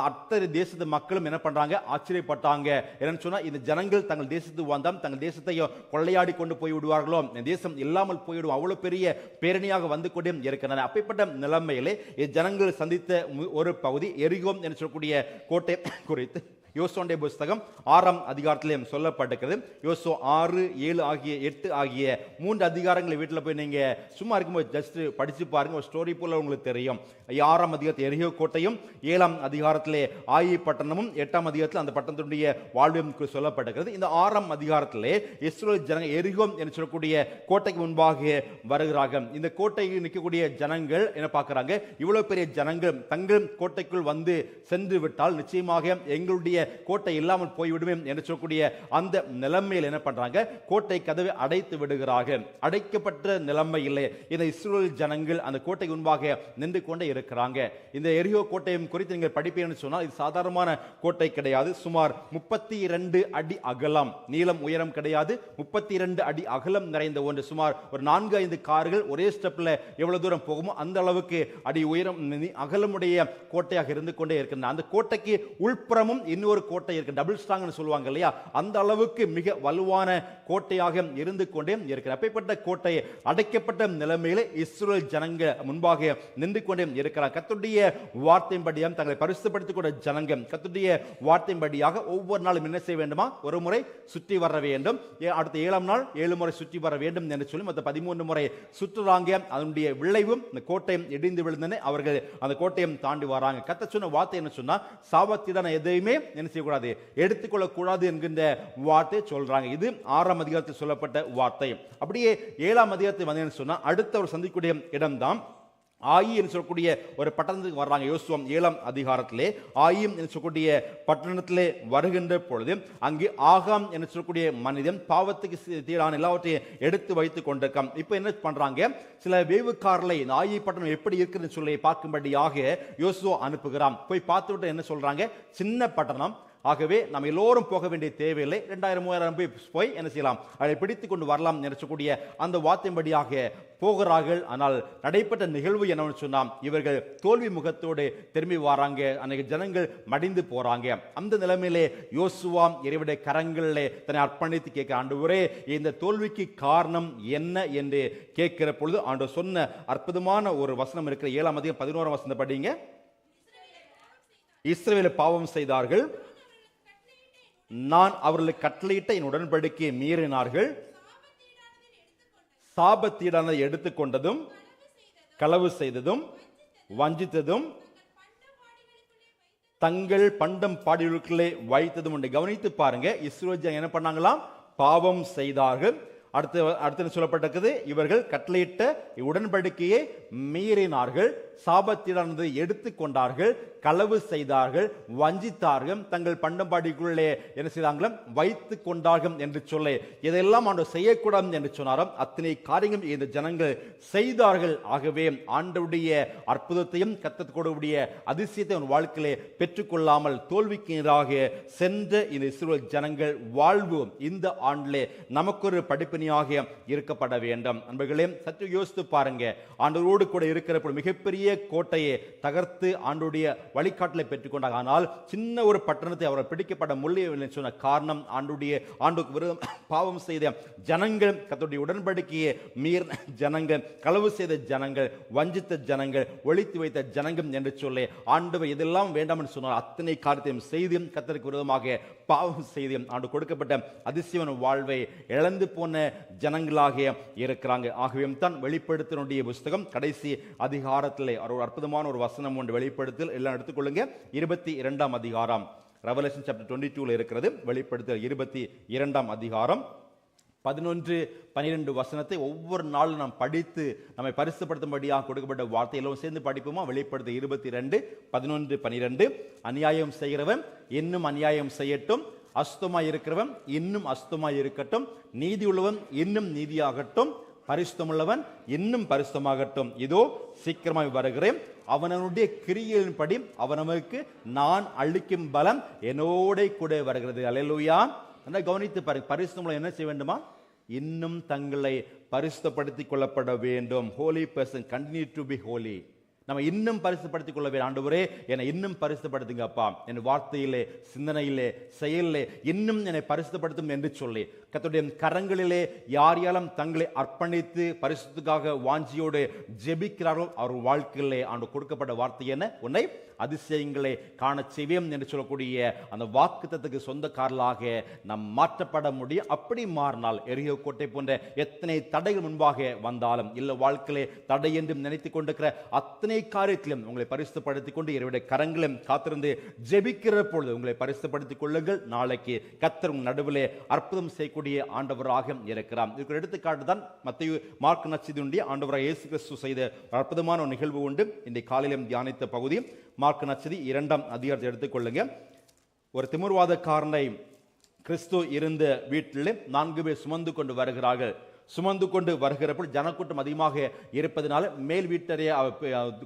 அத்தனை தேசத்து மக்களும் என்ன பண்றாங்க, ஆச்சரியப்பட்டாங்க. என்னன்னு சொன்னா, இந்த ஜனங்கள் தங்கள் தேசத்துக்கு வந்தால் தங்கள் தேசத்தையும் கொள்ளையாடி கொண்டு போய் விடுவார்களோ, இந்த தேசம் இல்லாமல் போய்விடும், அவ்வளவு பெரிய பேரணியாக வந்து கொண்டே இருக்கிறாங்க. அப்பேற்பட்ட நிலைமையிலே ஜனங்கள் சந்தித்த ஒரு பகுதி எரிகோ என்று சொல்லக்கூடிய கோட்டை குறித்து யோசுவாவுடைய புஸ்தகம் 6ஆம் அதிகாரத்திலே சொல்லப்பட்டிருக்கிறது. யோசுவா 6, 7 ஆகிய 8 ஆகிய 3 அதிகாரங்களை வீட்டில் போய் நீங்க சும்மா இருக்கும்போது ஜஸ்ட் படிச்சு பாருங்க, ஒரு ஸ்டோரி போல உங்களுக்கு தெரியும். 6ஆம் அதிகாரத்தில் எரிகோ கோட்டையும், 7ஆம் அதிகாரத்திலே ஆயி பட்டணமும், 8ஆம் அதிகாரத்தில் அந்த பட்டணத்தினுடைய வாழ்வும் சொல்லப்பட்டிருக்கிறது. இந்த 6ஆம் அதிகாரத்திலே இஸ்ரவேல் ஜனங்கள் எரிகோ என்று சொல்லக்கூடிய கோட்டைக்கு முன்பாக வருகிறார்கள். இந்த கோட்டையில் நிற்கக்கூடிய ஜனங்கள் என்ன பார்க்கிறாங்க, இவ்வளவு பெரிய ஜனங்கள் தங்கள் கோட்டைக்குள் வந்து சென்று விட்டால் நிச்சயமாக எங்களுடைய கோட்டை இல்லாமல் போய்விடுமே என்று சொல்லக்கூடிய அந்த நிலைமையில் என்ன பண்றாங்க, கோட்டை கதவை அடைத்து விடுகிறார்கள். அடைக்கப்பட்ட நிலைமையிலே இந்த இஸ்ரவேல் ஜனங்கள் அந்த கோட்டை முன்பாக நின்று கொண்டே இருக்கிறாங்க. இந்த எரிகோ கோட்டையும் குறித்து நீங்கள் படிப்பீங்கன்னு சொன்னால், இது சாதாரணமான கோட்டை கிடையாது. சுமார் 32 அடி அகலம், நீளம் உயரம் கிடையாது, 32 அடி அகலம் நிறைந்த ஒன்று. சுமார் ஒரு 4-5 கார்கள் ஒரே ஸ்டெப்ல எவ்வளவு தூரம் போகுமோ அந்த அளவுக்கு அடி உயரம் அகலமுடைய கோட்டையாக இருந்து கொண்டே இருக்கின்ற அந்த கோட்டைக்கு உள்புறமும் இன்னொரு கோட்டை இருக்கு, டபுள் ஸ்ட்ராங்னு சொல்லுவாங்க இல்லையா, அந்த அளவுக்கு மிக வலுவான கோட்டையாக இருந்து கொண்டே இருக்கிற அப்பேற்பட்ட கோட்டையை அடைக்கப்பட்ட நிலைமையில இஸ்ரவேல் ஜனங்க முன்பாக நின்று கொண்டே இருக்கிறார். கர்த்தருடைய வார்த்தையின்படியாக தங்களை பரிசுத்தப்படுத்திக் கொண்ட ஜனங்க கர்த்தருடைய வார்த்தையின்படியாக ஒவ்வொரு நாளும் என்ன செய்ய வேண்டுமா, ஒரு முறை சுற்றி வர வேண்டும். அடுத்த 7ஆம் நாள் 7 முறை சுற்றி வர வேண்டும் என்று சொல்லி மொத்தம் 13 முறை சுற்றுறாங்க. அதனுடைய விளைவும் இந்த கோட்டையும் இடிந்து விழுந்தன. அவர்கள் அந்த கோட்டையும் தாண்டி வராங்க. கர்த்தர் சொன்ன வார்த்தை என்ன சொன்னா, சாபத்திடான எதையுமே என்ன செய்யக்கூடாது, எடுத்துக்கொள்ளக்கூடாது என்கின்ற வார்த்தை சொல்றாங்க. இது 6ஆம் அதிகாரத்தில் சொல்லப்பட்ட வார்த்தை. அப்படியே 7ஆம் அதிகாரத்தில் வந்து சொன்னா அடுத்த ஒரு சந்திக்கூடிய இடம்தான் ஆயி என்று சொல்லக்கூடிய ஒரு பட்டணத்துக்கு வர்றாங்க. யோசுவா 7ஆம் அதிகாரத்திலே ஆயும் என்று சொல்லக்கூடிய பட்டணத்திலே வருகின்ற பொழுது அங்கே ஆகாம் என்று சொல்லக்கூடிய மனிதன் பாவத்துக்கு தீரான எல்லாவற்றையும் எடுத்து வைத்துக் கொண்டிருக்கான். இப்ப என்ன பண்றாங்க, சில வேவுக்காரர்களை இந்த ஆயி பட்டணம் எப்படி இருக்குன்னு சொல்லி பார்க்கும்படியாக யோசுவா அனுப்புகிறான். போய் பார்த்துவிட்டு என்ன சொல்றாங்க, சின்ன பட்டணம், ஆகவே நம்ம எல்லோரும் போக வேண்டிய தேவையில்லை, 2000-3000 போய் என்ன செய்யலாம், அதை பிடித்துக் கொண்டு வரலாம் நினைச்சக்கூடிய அந்த வார்த்தையின்படியாக போகிறார்கள். ஆனால் நடைபெற்ற நிகழ்வு என்னன்னு சொன்னா, இவர்கள் தோல்வி முகத்தோடு திரும்பி வராங்க. அன்னைக்கு ஜனங்கள் மடிந்து போறாங்க. அந்த நிலைமையிலே யோசுவா இறைவனுடைய கரங்களிலே தன்னை அர்ப்பணித்து கேட்க, ஆண்டவரே இந்த தோல்விக்கு காரணம் என்ன என்று கேட்கிற பொழுது ஆண்டவர் சொன்ன அற்புதமான ஒரு வசனம் இருக்கிற 7ஆம் அதிகாரம் 11ஆம் வசனம் படிங்க. இஸ்ரவேல் பாவம் செய்தார்கள், நான் அவர்களுக்கு கட்டளையிட்ட என் உடன்படிக்கையை மீறினார்கள், சாபத்தீடானதை எடுத்துக்கொண்டதும், களவு செய்ததும், வஞ்சித்ததும், தங்கள் பண்டம் பாடிகளுக்குள்ளே வைத்ததும் உண்டு. கவனித்து பாருங்க, இஸ்ரவேல் என்ன பண்ணாங்களாம், பாவம் செய்தார்கள். அடுத்து சொல்லப்பட்டிருக்கிறது, இவர்கள் கட்டளையிட்ட உடன்படிக்கையை மீறினார்கள், சாபத்திடானதை எடுத்துக்கொண்டார்கள், களவு செய்தார்கள், வஞ்சித்தார்கள், தங்கள் பண்டம்பாடிக்குள்ளே என்ன செய்தாங்களும் வைத்துக் கொண்டார்கள் என்று சொல்ல, இதெல்லாம் ஆண்டவர் செய்யக்கூடாது என்று சொன்னாராம். அத்தனை காரியங்கள் இந்த ஜனங்கள் செய்தார்கள். ஆகவே ஆண்டவருடைய அற்புதத்தையும் கர்த்தருடைய அதிசயத்தை உன் வாழ்க்கையிலே பெற்றுக்கொள்ளாமல் தோல்விக்கு எதிராக சென்ற இந்த இஸ்ரவேல் ஜனங்கள் வாழ்வு இந்த ஆண்டிலே நமக்கு ஒரு படிப்பினையாக இருக்கப்பட வேண்டும். அன்பர்களே, சற்று யோசித்து பாருங்க, ஆண்டவரோடு கூட இருக்கிற மிகப்பெரிய கோட்டையை தகர்த்து ஆண்டுடைய வழிகாட்டலை பெற்றுக்கொண்டாங்க. ஆனால் சின்ன ஒரு பட்டணத்தை அவர்கள் பிடிக்கப்பட முடியவில்லை சொன்ன காரணம், ஆண்டுக்கு விரோதம் பாவம் செய்த ஜனங்கள், கர்த்தருடைய உடன்படிக்கையை மீறின ஜனங்கள், களவு செய்த ஜனங்கள், வஞ்சித்த ஜனங்கள், ஒழித்து வைத்த ஜனங்கள் என்று சொல்லி ஆண்டவர் எதெல்லாம் வேண்டாம் என்று சொன்னார் அத்தனை காரியத்தையும் செய்து கர்த்தருக்கு விரோதமாக பாவம் செய்து ஆண்டு கொடுக்கப்பட்ட அதிசயமான வாழ்வை இழந்து போன ஜனங்களாக இருக்கிறாங்க. ஆகவே தான் வெளிப்படுத்தினுடைய புஸ்தகம் கடைசி அதிகாரத்தில் ஒரு அற்புதமான ஒரு வசனம் ஒன்று வெளிப்படுத்தல் எல்லாம் எடுத்துக்கொள்ளுங்க. 22ஆம் அதிகாரம், ரெவலேஷன் சாப்டர் 22 இருக்கிறது. வெளிப்படுத்தல் 22ஆம் அதிகாரம் 11-12 வசனத்தை ஒவ்வொரு நாளும் நாம் படித்து நம்மை பரிசுப்படுத்தும்படியாக கொடுக்கப்பட்ட வார்த்தை எல்லாம் சேர்ந்து படிப்போமா? வெளிப்படுத்த 22:11-12. அநியாயம் செய்கிறவன் இன்னும் அநியாயம் செய்யட்டும், அசுத்தமாய் இருக்கிறவன் இன்னும் அசுத்தமாய் இருக்கட்டும், நீதி உள்ளவன் இன்னும் நீதியாகட்டும், பரிசுத்தமுள்ளவன் இன்னும் பரிசுத்தமாகட்டும், இதோ சீக்கிரமாய் வருகிறேன், அவனுடைய கிரியையின்படி அவனுக்கு நான் அளிக்கும் பலம் என்னோட கூட வருகிறது. அல்லேலூயா. கவனித்து பாருங்க, பரிசுத்தமுள்ள என்ன செய்ய வேண்டுமா? இன்னும் தங்களை பரிசுத்தப்படுத்திக் கொள்ளப்பட வேண்டும். Holy person continue to be holy. நம்ம இன்னும் பரிசுப்படுத்திக் கொள்ள வேண்டும். ஆண்டவரே, என்னை இன்னும் பரிசுப்படுத்துங்கப்பா, என் வார்த்தையிலே, சிந்தனையிலே, செயலிலே இன்னும் என்னை பரிசுப்படுத்தும் என்று சொல்லி கர்த்தருடைய கரங்களிலே யார் யாரும் தங்களை அர்ப்பணித்து பரிசுத்துக்காக வாஞ்சியோடு ஜெபிக்கிறார்கள் அவர் வாழ்க்கையிலே ஆண்டு கொடுக்கப்பட்ட வார்த்தை என்ன? உன்னை அதிசயங்களை காண செய்வேன் என்று சொல்லக்கூடிய அந்த வாக்குத்தத்துக்கு சொந்தக்காரர்களாக நாம் மாற்றப்பட முடியும். அப்படி மாறினால் எரியோ கோட்டை போன்ற எத்தனை தடைகள் முன்பாக வந்தாலும் இல்ல வாழ்க்கையிலே தடை என்று நினைத்துக் கொண்டிருக்கிற அத்தனை காரியத்திலும் உங்களை பரிசுப்படுத்திக் கொண்டு இவருடைய கரங்களும் காத்திருந்து ஜெபிக்கிற பொழுது உங்களை பரிசுப்படுத்திக் கொள்ளுங்கள். நாளைக்கு கர்த்தர் உங்கள் நடுவிலே அற்புதம் செய்யக்கூடிய ஆண்டவராக இருக்கிறார். இதுக்கு எடுத்துக்காட்டு தான் மத்தேயு மார்க் நற்செய்தியுடைய ஆண்டவராக இயேசு கிறிஸ்து செய்த அற்புதமான ஒரு நிகழ்வு உண்டு. இன்றைய காலையிலும் தியானித்த பகுதி மார்க் நற்செய்தி 2ஆம் அதிகாரத்தை எடுத்துக்கொள்ளுங்க. ஒரு திமிர்வாதக்காரனை கிறிஸ்து இருந்த வீட்டிலே 4 பேர் சுமந்து கொண்டு வருகிறார்கள். சுமந்து கொண்டு வருகிறപ്പോൾ ஜனக்கூட்டம் அதிகமாக இருப்பதனால மேல் வீட்டறைய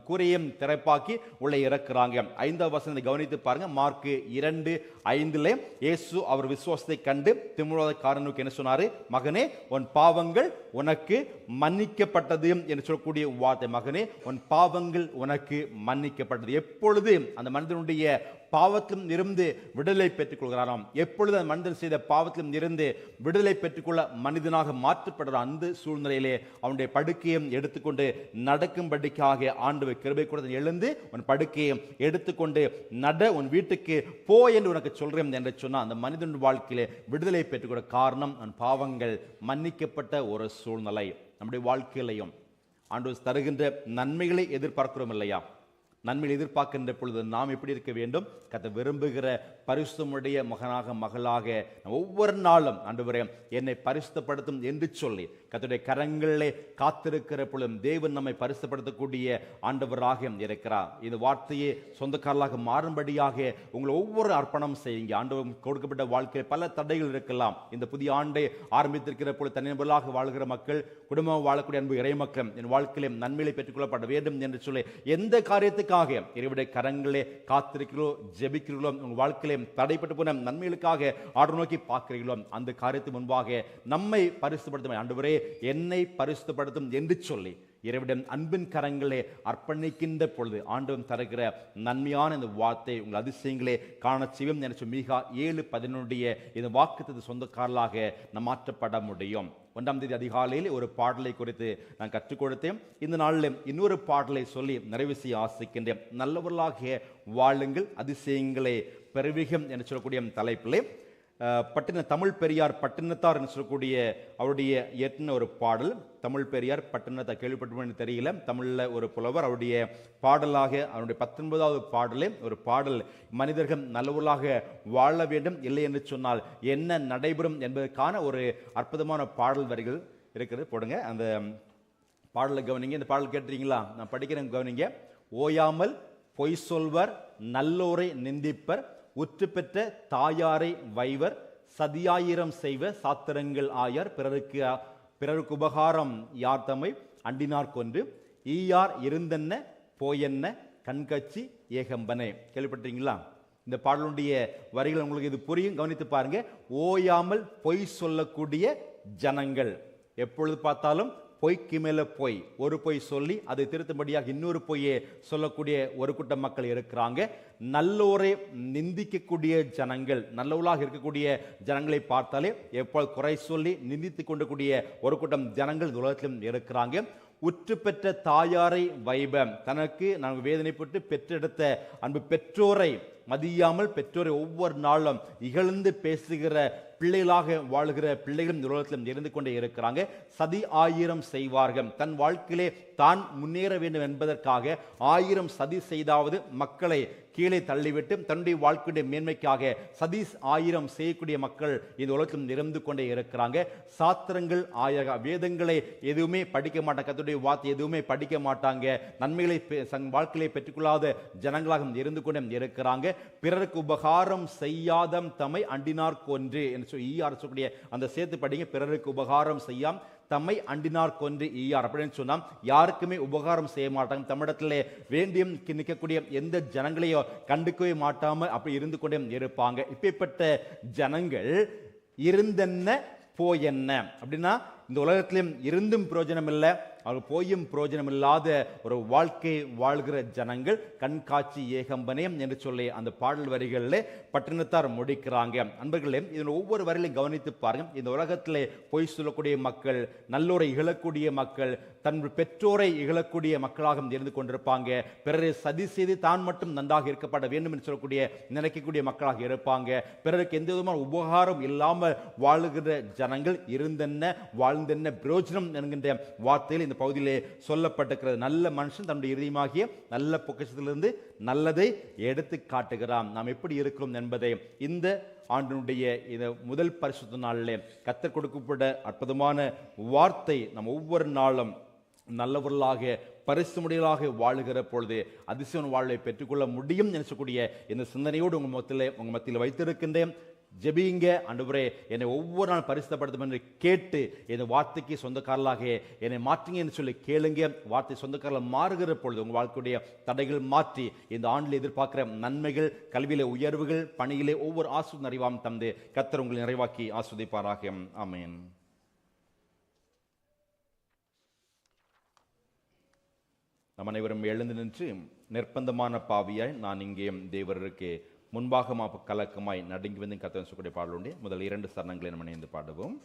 கூரையும் திறப்பாக்கி உள்ளே இறக்குறாங்க. 5ஆம் வசனத்தை கவனித்து பாருங்க. மார்க் 2:5 இயேசு அவர் விசுவாசத்தை கண்டு திமிர்வாதக்காரனுக்கு என்ன சொன்னாரு? மகனே, உன் பாவங்கள் உனக்கு மன்னிக்கப்பட்டது என்று சொல்லக்கூடிய வார்த்தை. மகனே, உன் பாவங்கள் உனக்கு மன்னிக்கப்பட்டது. எப்பொழுது அந்த மனிதனுடைய பாவத்திலும் இருந்து விடுதலை பெற்றுக் கொள்கிறாராம், எப்பொழுது அந்த மனிதன் செய்த பாவத்திலும் இருந்து விடுதலை பெற்றுக்கொள்ள மனிதனாக மாற்றப்படுற அந்த சூழ்நிலையிலே அவனுடைய படுக்கையும் எடுத்துக்கொண்டு நடக்கும்படிக்காக ஆண்டவர் கிருபை கொடுத்து எழுந்து உன் படுக்கையை எடுத்துக்கொண்டு நட, உன் வீட்டுக்கு போ என்று உனக்கு சொல்றேன் என்று சொன்ன அந்த மனிதன் வாழ்க்கையிலே விடுதலை பெற்றுக்கொள்ள காரணம் அவன் பாவங்கள் மன்னிக்கப்பட்ட ஒரு சூழ்நிலை. நம்முடைய வாழ்க்கையிலையும் ஆண்டவர் தருகின்ற நன்மைகளை எதிர்பார்க்கிறோம் இல்லையா? நன்மையை எதிர்பார்க்கின்ற பொழுது நாம் எப்படி இருக்க வேண்டும்? கர்த்தர் விரும்புகிற பரிசுத்தமுடைய மகனாக மகளாக ஒவ்வொரு நாளும் ஆண்டவரே என்னை பரிசுத்தப்படுத்தும் என்று சொல்லி கர்த்தருடைய கரங்களிலே காத்திருக்கிற பொழுதும் தேவன் நம்மை பரிசுத்தப்படுத்தக்கூடிய ஆண்டவராக இருக்கிறார். இந்த வார்த்தையை சொந்தக்காரர்களாக மாறும்படியாக உங்களை ஒவ்வொரு அர்ப்பணம் செய்யுங்க. ஆண்டவர் கொடுக்கப்பட்ட வாழ்க்கையில் பல தடைகள் இருக்கலாம். இந்த புதிய ஆண்டை ஆரம்பித்திருக்கிற பொழுது தனிநபர்களாக வாழ்கிற மக்கள், குடும்பம் வாழக்கூடிய அன்பு இறை மக்கள் என் வாழ்க்கையிலே நன்மையை பெற்றுக்கொள்ளப்பட வேண்டும் என்று சொல்லி எந்த காரியத்துக்கு இறைவனுடைய கரங்களே காத்திருக்கிறோ, ஜெபிக்கிறீர்களோ, உங்கள் வாழ்க்கையிலே தடைப்பட்டு போன நன்மைகளுக்காக ஆர்டர் நோக்கி பார்க்கிறீர்களோ, அந்த காரியத்துக்கு முன்பாக நம்மை பரிசுத்தப்படுத்தும் ஆண்டவரே என்னை பரிசுத்தப்படுத்தும் என்று சொல்லி இறைவனிடம் அன்பின் கரங்களே அர்ப்பணிக்கின்ற பொழுது ஆண்டவன் தருகிற நன்மையான இந்த வார்த்தை உங்கள் அதிசயங்களே காண செய்யும் என்று மீகா 7:11 இந்த வாக்குத்தத்தத்தின் சொந்தக்காரர்களாக நாம் மாற்றப்பட முடியும். 1ஆம் தேதி அதிகாலையில் ஒரு பாடலை குறித்து நான் கற்றுக் கொடுத்தேன். இந்த நாளில் இன்னொரு பாடலை சொல்லி நிறைவு செய்ய ஆசிக்கின்றேன். நல்லவர்களாக வாழுங்கள், அதிசயங்களே பெருவிகம் என்று சொல்லக்கூடிய தலைப்பிலே தமிழ் பெரியார் பட்டினத்தார் என்று சொல்லக்கூடிய அவருடைய இயற்றின ஒரு பாடல். தமிழ் பெரியார் பட்டினத்தார் கேள்விப்பட்டு தெரியல, தமிழில் ஒரு புலவர். அவருடைய பாடலாக அவருடைய 19வது பாடலே ஒரு பாடல், மனிதர்கள் நல்லவர்களாக வாழ வேண்டும், இல்லை என்று சொன்னால் என்ன நடைபெறும் என்பதற்கான ஒரு அற்புதமான பாடல் வரிகள் இருக்கிறது. போடுங்க அந்த பாடலை கவனிங்க. இந்த பாடல் கேட்டுறீங்களா? நான் படிக்கிறேன், கவனிங்க. ஓயாமல் பொய் சொல்வர், நல்லோரை நிந்திப்பர், உற்று பெற்ற தாயாரை வைவர், சதியாயிரம் செய்வர், சாத்திரங்கள் ஆயார், பிறருக்கு உபகாரம் யார் தம்மை அண்டினார் கொன்று, ஈயார் இருந்தென்ன போயென்ன கண்கட்சி ஏகம்பனே. கேள்விப்பட்டீங்களா? இந்த பாடலுடைய வரிகள் உங்களுக்கு இது புரியும், கவனித்து பாருங்க. ஓயாமல் பொய் சொல்லக்கூடிய ஜனங்கள், எப்பொழுது பார்த்தாலும் பொய்க்கு மேல பொய், ஒரு பொய் சொல்லி அதை திருத்தும்படியாக இன்னொரு பொய்யை சொல்லக்கூடிய ஒரு கூட்டம் மக்கள் இருக்கிறாங்க. நல்லோரை நிந்திக்கக்கூடிய ஜனங்கள், நல்லவர்களாக இருக்கக்கூடிய ஜனங்களை பார்த்தாலே எப்பொழுது குறை சொல்லி நிந்தித்து கொண்டக்கூடிய ஒரு கூட்டம் ஜனங்கள் உலகத்திலும் இருக்கிறாங்க. உற்று பெற்ற தாயாரை வைபம், தனக்கு நாங்கள் வேதனைப்பட்டு பெற்றெடுத்த அன்பு பெற்றோரை மதியாமல் பெற்றோரை ஒவ்வொரு நாளும் இகழ்ந்து பேசுகிற பிள்ளைகளாக வாழ்கிற பிள்ளைகளும் உலகத்திலும் இருந்து கொண்டே இருக்கிறாங்க. சதி ஆயிரம் செய்வார்கள், தன் வாழ்க்கையிலே தான் முன்னேற வேண்டும் என்பதற்காக 1000 சதி செய்தாவது மக்களை கீழே தள்ளிவிட்டு தன்னுடைய வாழ்க்கையுடைய மேன்மைக்காக சதி 1000 செய்யக்கூடிய மக்கள் இந்த உலகத்தில் இருந்து கொண்டே இருக்கிறாங்க. சாத்திரங்கள் வேதங்களை எதுவுமே படிக்க மாட்டாங்க, கர்த்தருடைய வார்த்தை எதுவுமே படிக்க மாட்டாங்க, நன்மைகளை வாழ்க்கையிலே பெற்றுக்கொள்ளாத ஜனங்களாக இருந்து கொண்டே இருக்கிறாங்க. பிறருக்கு உபகாரம் செய்யாத தம்மை அண்டினார் கொன்று என்று சொல்லக்கூடிய அந்த சேர்த்து படிங்க. பிறருக்கு உபகாரம் செய்யாம் தம்மை அண்டினார் கொன்று ஈயார் அப்படின்னு சொன்னா யாருக்குமே உபகாரம் செய்ய மாட்டாங்க, தமிழத்திலே வேண்டியும் நிற்கக்கூடிய எந்த ஜனங்களையோ கண்டுக்கவே மாட்டாம அப்படி இருந்து கொண்டே இருப்பாங்க. இப்பேற்பட்ட ஜனங்கள் இருந்தென்ன போயென்ன அப்படின்னா இந்த உலகத்திலும் இருந்தும் பிரயோஜனம் இல்லை, அவர்கள் போயும் பிரயோஜனம் இல்லாத ஒரு வாழ்க்கை வாழ்கிற ஜனங்கள் கண்காட்சி ஏகம்பனே என்று சொல்லி அந்த பாடல் வரிகளில் பட்டினத்தார் முடிக்கிறாங்க. அன்பர்களே, இதில் ஒவ்வொரு வரிகளையும் கவனித்து பாருங்க. இந்த உலகத்திலே பொய் சொல்லக்கூடிய மக்கள், நல்லோரை இகழக்கூடிய மக்கள், தன் பெற்றோரை இகழக்கூடிய மக்களாக இருந்து கொண்டிருப்பாங்க. பிறரை சதி செய்து தான் மட்டும் நன்றாக இருக்கப்பட வேண்டும் என்று சொல்லக்கூடிய நினைக்கக்கூடிய மக்களாக இருப்பாங்க. பிறருக்கு எந்த விதமான உபகாரம் இல்லாமல் வாழுகிற ஜனங்கள் இருந்தென்ன வாழ்ந்தென்ன பிரயோஜனம் என்கின்ற வார்த்தையில் இந்த பகுதியிலே சொல்லப்பட்டிருக்கிறது. நல்ல மனுஷன் தன்னுடைய இதயமாகிய நல்ல பொக்கிஷத்திலிருந்து நல்லதை எடுத்து காட்டுகிறான். நாம் எப்படி இருக்கிறோம் என்பதை இந்த ஆண்டினுடைய இந்த முதல் பரிசுத்த நாளிலே கர்த்தர் கொடுக்கப்பட்ட அற்புதமான வார்த்தை நம் ஒவ்வொரு நாளும் நல்லவர்களாக பரிசுமுடிகளாக வாழுகிற பொழுது அதிசய வாழ்வை பெற்றுக்கொள்ள முடியும் என்று சொல்லக்கூடிய இந்த சிந்தனையோடு உங்கள் மத்தியில் வைத்திருக்கின்றேன். ஜெபிங்க. ஆண்டவரே, என்னை ஒவ்வொரு நாள் பரிசுத்தப்படுத்தும் என்று கேட்டு இந்த வார்த்தைக்கு சொந்தக்காரலாக என்னை மாற்றுங்க என்று சொல்லி கேளுங்க. வார்த்தை சொந்தக்காரலாக மாறுகிற பொழுது உங்கள் வாழ்க்கையுடைய தடைகள் மாற்றி இந்த ஆண்டில் எதிர்பார்க்கிற நன்மைகள், கல்வியிலே உயர்வுகள், பணியிலே ஒவ்வொரு ஆசீர்வாதம் நிறைவாம் தந்து கர்த்தர் உங்களை நிறைவாக்கி ஆசீர்வதிப்பாராக. ஆமென். நம் அனைவரும் எழுந்து நின்று நிர்பந்தமான பாவியாய் நான் இங்கே தேவருக்கு முன்பாக கலக்கமாய் நடுங்கி வந்து கர்த்தர் சொல்லக்கூடிய பாடலுடைய முதல் 2 சரணங்களை நம்ம இணைந்து பாடுவோம்.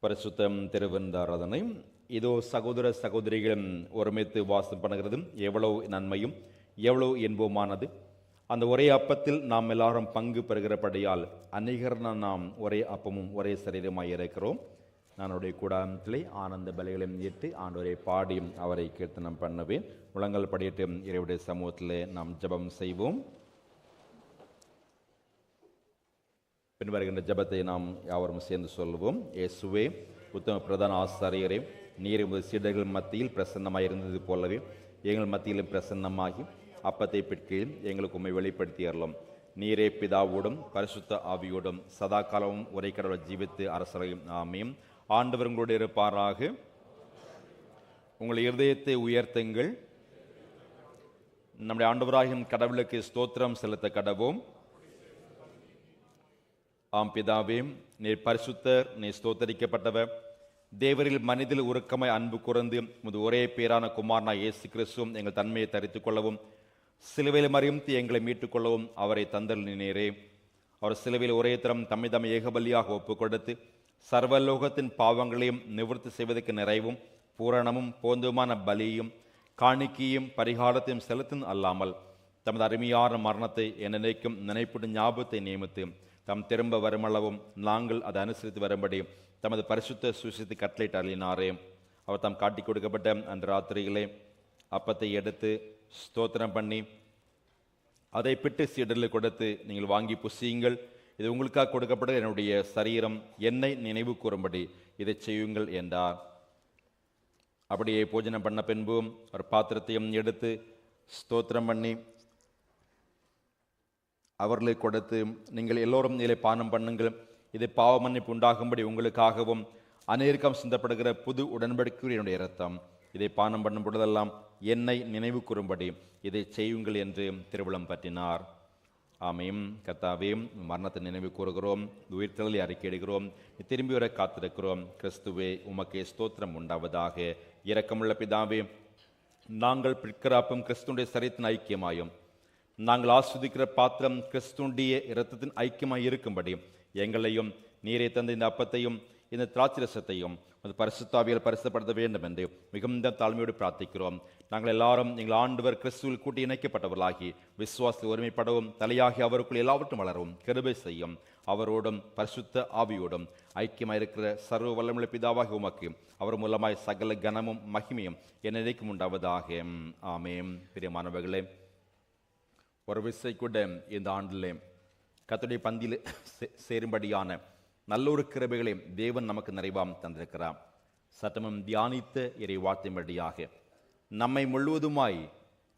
பரிசுத்தம் திருவந்தாராதனை. இதோ சகோதர சகோதரிகளும் ஒருமித்து வாசம் பண்ணுகிறது எவ்வளவு நன்மையும் எவ்வளவு இன்பமானது. அந்த ஒரே அப்பத்தில் நாம் எல்லாரும் பங்கு பெறுகிறபடியால் அநேகரான நாம் ஒரே அப்பமும் ஒரே சரீரமாய் இருக்கிறோம். நானுடைய கூடாரத்திலே ஆனந்த பலிகளையும் ஏற்று ஆண்டவரை பாடியும் அவரை கீர்த்தனம் பண்ணுவேன். முழங்கள் படியிட்டு இறைவனுடைய சமூகத்திலே நாம் ஜெபம் செய்வோம். பின் வருகின்ற ஜெபத்தை நாம் யாவரும் சேர்ந்து சொல்லுவோம். இயேசுவே, உத்தம பிரதான ஆசாரியரே, நீர் உமது சீடர்கள் மத்தியில் பிரசன்னமாக இருந்தது போலவே எங்கள் மத்தியிலும் பிரசன்னமாகி அப்பத்தை பிற்கையில் எங்களுக்கு உண்மை வெளிப்படுத்தி அருளும். நீரே பிதாவோடும் பரிசுத்த ஆவியோடும் சதா காலமும் ஒரே கடவுளை ஜீவித்து அரசரையும் ஆமேன். ஆண்டவர் உங்களோடு இருப்பாராக. உங்கள் இருதயத்தை உயர்த்துங்கள். நம்முடைய ஆண்டவராகிய கடவுளுக்கு ஸ்தோத்திரம் செலுத்த கடவோம். ஆம் பிதாவே, நீர் பரிசுத்தர், நீர் ஸ்தோத்தரிக்கப்பட்டவர். தேவரில் மனிதில் உருக்கமாய் அன்பு கூர்ந்து உமது ஒரே பேரான குமாரனா இயேசு கிறிஸ்துவும் எங்கள் தன்மையை தரித்துக் கொள்ளவும், சிலுவையில் மறித்து எங்களை மீட்டுக் கொள்ளவும் அவரை தந்தருளினீரே. அவர் சிலுவையில் ஒரே தரம் தம்மை ஏகபலியாக ஒப்புக் கொடுத்து சர்வலோகத்தின் பாவங்களையும் நிவர்த்தி செய்வதற்கு நிறைவும் பூரணமும் போந்துமான பலியும் காணிக்கையும் பரிகாரத்தையும் செலுத்தும் அல்லாமல் தமது அருமையான மரணத்தை நினைக்கும் நினைப்புடு ஞாபகத்தை நியமித்து தம் திரும்ப வருமளவும் நாங்கள் அதை அனுசரித்து வரும்படி தமது பரிசுத்த சுவிசேஷத்தை கட்டளையிட்டு அருளினாரே. அவர் தாம் காட்டி கொடுக்கப்பட்ட அந்த ராத்திரியிலே அப்பத்தை எடுத்து ஸ்தோத்திரம் பண்ணி அதை பிட்டு சீடரில் கொடுத்து, நீங்கள் வாங்கி புசியுங்கள், இது உங்களுக்காக கொடுக்கப்பட்ட என்னுடைய சரீரம், என்னை நினைவு கூறும்படி இதை செய்யுங்கள் என்றார். அப்படியே பூஜனம் பண்ண பின்பும் ஒரு பாத்திரத்தையும் எடுத்து ஸ்தோத்திரம் பண்ணி அவர்களை கொடுத்து, நீங்கள் எல்லோரும் இதிலே பானம் பண்ணுங்கள், இது பாவ மன்னிப்பு உண்டாகும்படி உங்களுக்காகவும் அநேகம் சிந்தப்படுகிற புது உடன்படிக்கையுடைய என்னுடைய இரத்தம், இதை பானம் பண்ணும் பொழுதெல்லாம் என்னை நினைவு கூறும்படி இதை செய்யுங்கள் என்று திருவிழம் பற்றினார். ஆமையும் கர்த்தாவையும் மரணத்தை நினைவு கூறுகிறோம், உயிர்த்தலை அறிக்கையிடுகிறோம், திரும்பி வர காத்திருக்கிறோம். கிறிஸ்துவே, உமக்கே ஸ்தோத்திரம் உண்டாவதாக. இரக்கமுள்ள பிதாவே, நாங்கள் பிற்கிறாப்பும் கிறிஸ்துடைய சரீரத்தின் ஐக்கியமாயும் நாங்கள் ஆஸ்வதிக்கிற பாத்திரம் கிறிஸ்துடைய இரத்தத்தின் ஐக்கியமாய் இருக்கும்படி எங்களையும் நீரை தந்த இந்த அப்பத்தையும் இந்த திராட்சரசத்தையும் அது பரிசுத்தாவியால் பரிசுப்படுத்த வேண்டும் என்று மிகுந்த தாழ்மையோடு பிரார்த்திக்கிறோம். நாங்கள் எல்லாரும் எங்கள் ஆண்டவர் கிறிஸ்துவில் கூட்டி இணைக்கப்பட்டவர்களாகி விசுவாசத்தில் ஒருமைப்படவும் தலையாகி அவருக்குள் எல்லாவற்றும் வளரவும் கிருபை செய்யும். அவரோடும் பரிசுத்த ஆவியோடும் ஐக்கியமாயிருக்கிற சர்வ வல்லமுள்ள பிதாவாக உமக்கு அவர் மூலமாய் சகல கனமும் மகிமையும் என்னைக்கும் உண்டாவதாக. ஆமென். பிரியமானவர்களே, ஒரு விசை கூட இந்த ஆண்டிலே கர்த்தருடைய பந்தியில் சேரும்படியான நல்லொரு கிருபைகளை தேவன் நமக்கு நிறைவாம் தந்திருக்கிறார். சட்டமும் தியானித்த இறை வார்த்தையின்படியாக நம்மை முழுவதுமாய்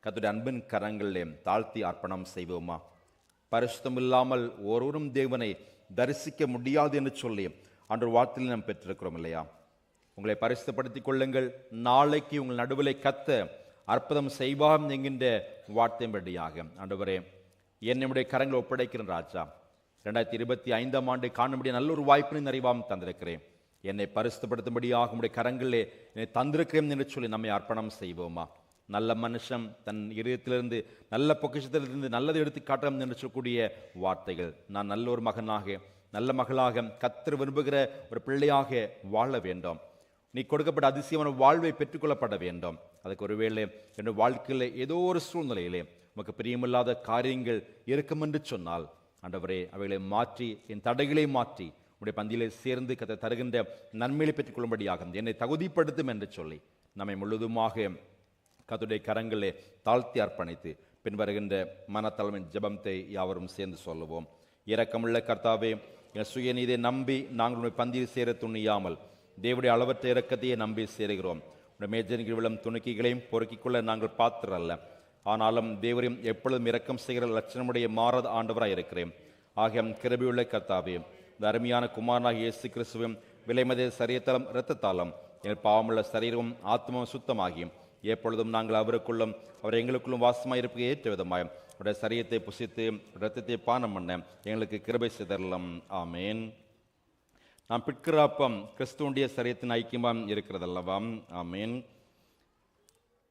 கர்த்தருடைய அன்பின் கரங்களிலே தாழ்த்தி அர்ப்பணம் செய்வோமா? பரிசுத்தம் இல்லாமல் ஒருவரும் தேவனை தரிசிக்க முடியாது என்று சொல்லி அன்று வார்த்தையில் நாம் பெற்றிருக்கிறோம் இல்லையா? உங்களை பரிசுத்தப்படுத்திக் கொள்ளுங்கள், நாளைக்கு உங்கள் நடுவிலை கத்த அற்புதம் செய்வாம் என்கின்ற வார்த்தையின்படியாக ஆண்டவரே, என்னுடைய கரங்களை ஒப்படைக்கிறேன் ராஜா. 2025ஆம் ஆண்டு காணும்படி நல்ல ஒரு வாய்ப்பினை நிறைவாம் தந்திருக்கிறேன். என்னை பரிசுத்தப்படுத்தும்படியாக உடைய கரங்களே என்னை தந்திருக்கிறேன் என்று சொல்லி நம்மை அர்ப்பணம் செய்வோமா? நல்ல மனுஷன் தன் இதயத்திலிருந்து நல்ல பொக்கிஷத்திலிருந்து நல்லதை எடுத்து காட்டலாம் என்று சொல்லக்கூடிய வார்த்தைகள். நான் நல்ல ஒரு மகனாக நல்ல மகளாக கர்த்தர் விரும்புகிற ஒரு பிள்ளையாக வாழ வேண்டும். நீ கொடுக்கப்பட்ட அதிசயமான வாழ்வை பெற்றுக்கொள்ளப்பட வேண்டும். அதுக்கு ஒருவேளை என்னுடைய வாழ்க்கையில் ஏதோ ஒரு சூழ்நிலையிலே உமக்கு பிரியமில்லாத காரியங்கள் இருக்கும் என்று சொன்னால் ஆண்டவரே, அவைகளை மாற்றி என் தடைகளை மாற்றி உடைய பந்தியிலே சேர்ந்து கர்த்தர் தருகின்ற நன்மையை பெற்றுக்கொள்ளும்படியாக என்னை தகுதிப்படுத்தும் என்று சொல்லி நம்மை முழுதுமாக கர்த்தருடைய கரங்களே தாழ்த்தி அர்ப்பணித்து பின் வருகின்ற மனத்தலைமையின் ஜெபத்தை யாவரும் சேர்ந்து சொல்லுவோம். இரக்கமுள்ள கர்த்தாவே, என் சுயநீதியை நம்பி நாங்கள் உடைய பந்தியில் சேர துணியாமல் தேவனுடைய அளவற்ற இரக்கத்தையே நம்பி சேருகிறோம். உடைய மேஜனில் விழும் துணுக்கிகளையும் பொறுக்கிக் கொள்ள நாங்கள் பாத்திரல்ல. ஆனாலும் தேவரையும் எப்பொழுதும் இரக்கம் செய்கிற லட்சணமுடைய மாறாத ஆண்டவராக இருக்கிறேன். ஆகிய கிருபையுள்ள கர்த்தாவே, இந்த அருமையான குமாரனாக இயேசு கிறிஸ்துவும் விலைமதிய சரீரத்தாலும் இரத்தத்தாலும் எங்கள் பாவமுள்ள சரீரமும் ஆத்மாவும் சுத்தமாகியும் எப்பொழுதும் நாங்கள் அவருக்குள்ளும் அவர் எங்களுக்குள்ளும் வாசமாக இருப்பதை ஏற்ற விதமாய் அவருடைய சரீரத்தை புசித்து இரத்தத்தை பானம் பண்ண எங்களுக்கு கிருபை செய்தரலாம். ஆமேன். நாம் பிற்கிறாப்பம் கிறிஸ்துவனுடைய சரீரத்தின் ஐக்கியமாக இருக்கிறதல்லவா? ஆமேன்.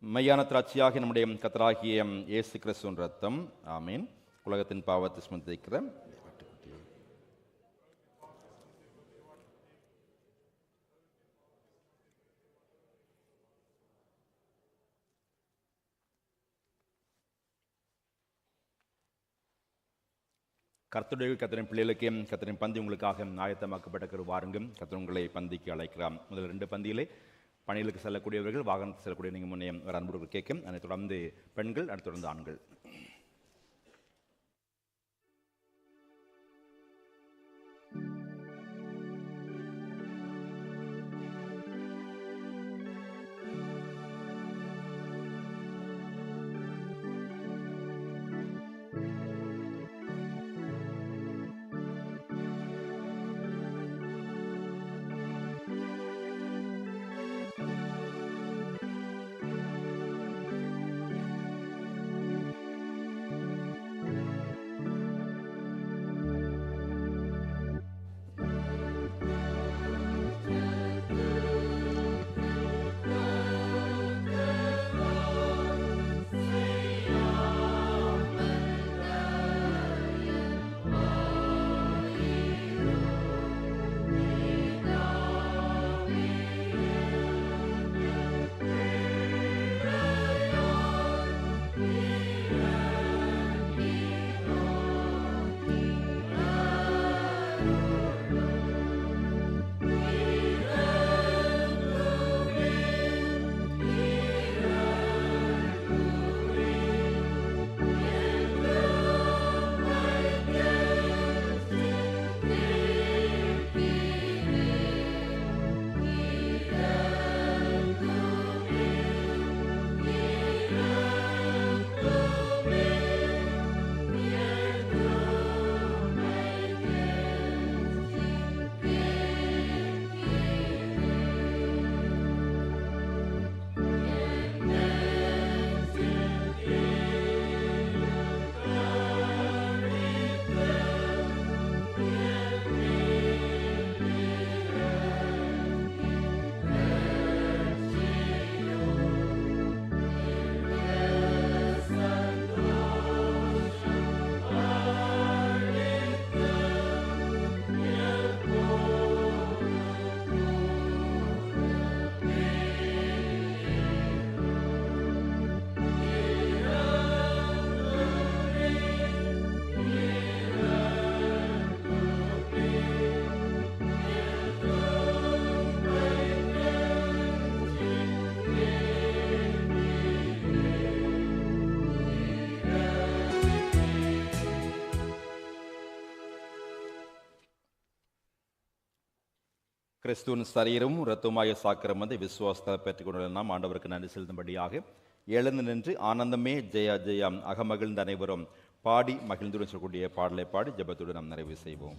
மெய்யான திராட்சையாக நம்முடைய கர்த்தராகிய இயேசு கிறிஸ்துவின் ரத்தம். ஆமீன். உலகத்தின் பாவத்தை சுமந்திருக்கிற கர்த்தருடைய கர்த்தரின் பிள்ளைகளுக்கு கர்த்தரின் பந்தி உங்களுக்காக ஆயத்தமாக்கப்பட்ட வாருங்கும். கர்த்தர் உங்களை பந்திக்கு அழைக்கிறார். முதல் 2 பந்தியிலே பணிகளுக்கு செல்லக்கூடியவர்கள், வாகனத்துக்கு செல்லக்கூடிய நீங்கள் முன்னே ஒரு அன்புகள் கேட்கும். அதை தொடர்ந்து பெண்கள், அடுத்து தொடர்ந்து ஆண்கள். கிறிஸ்துவின் சரீரமும் இரத்தமாய சாக்கிரமத்தை விசுவாசத்தை பெற்றுக்கொண்டுள்ள நாம் ஆண்டவருக்கு நன்றி செலுத்தும்படியாக எழுந்து நின்று ஆனந்தமே ஜெயா ஜெயா அகமகிழ்ந்த அனைவரும் பாடி மகிழ்ந்துடன் சொல்லக்கூடிய பாடலை பாடி ஜெபத்துடன் நாம் நிறைவு செய்வோம்.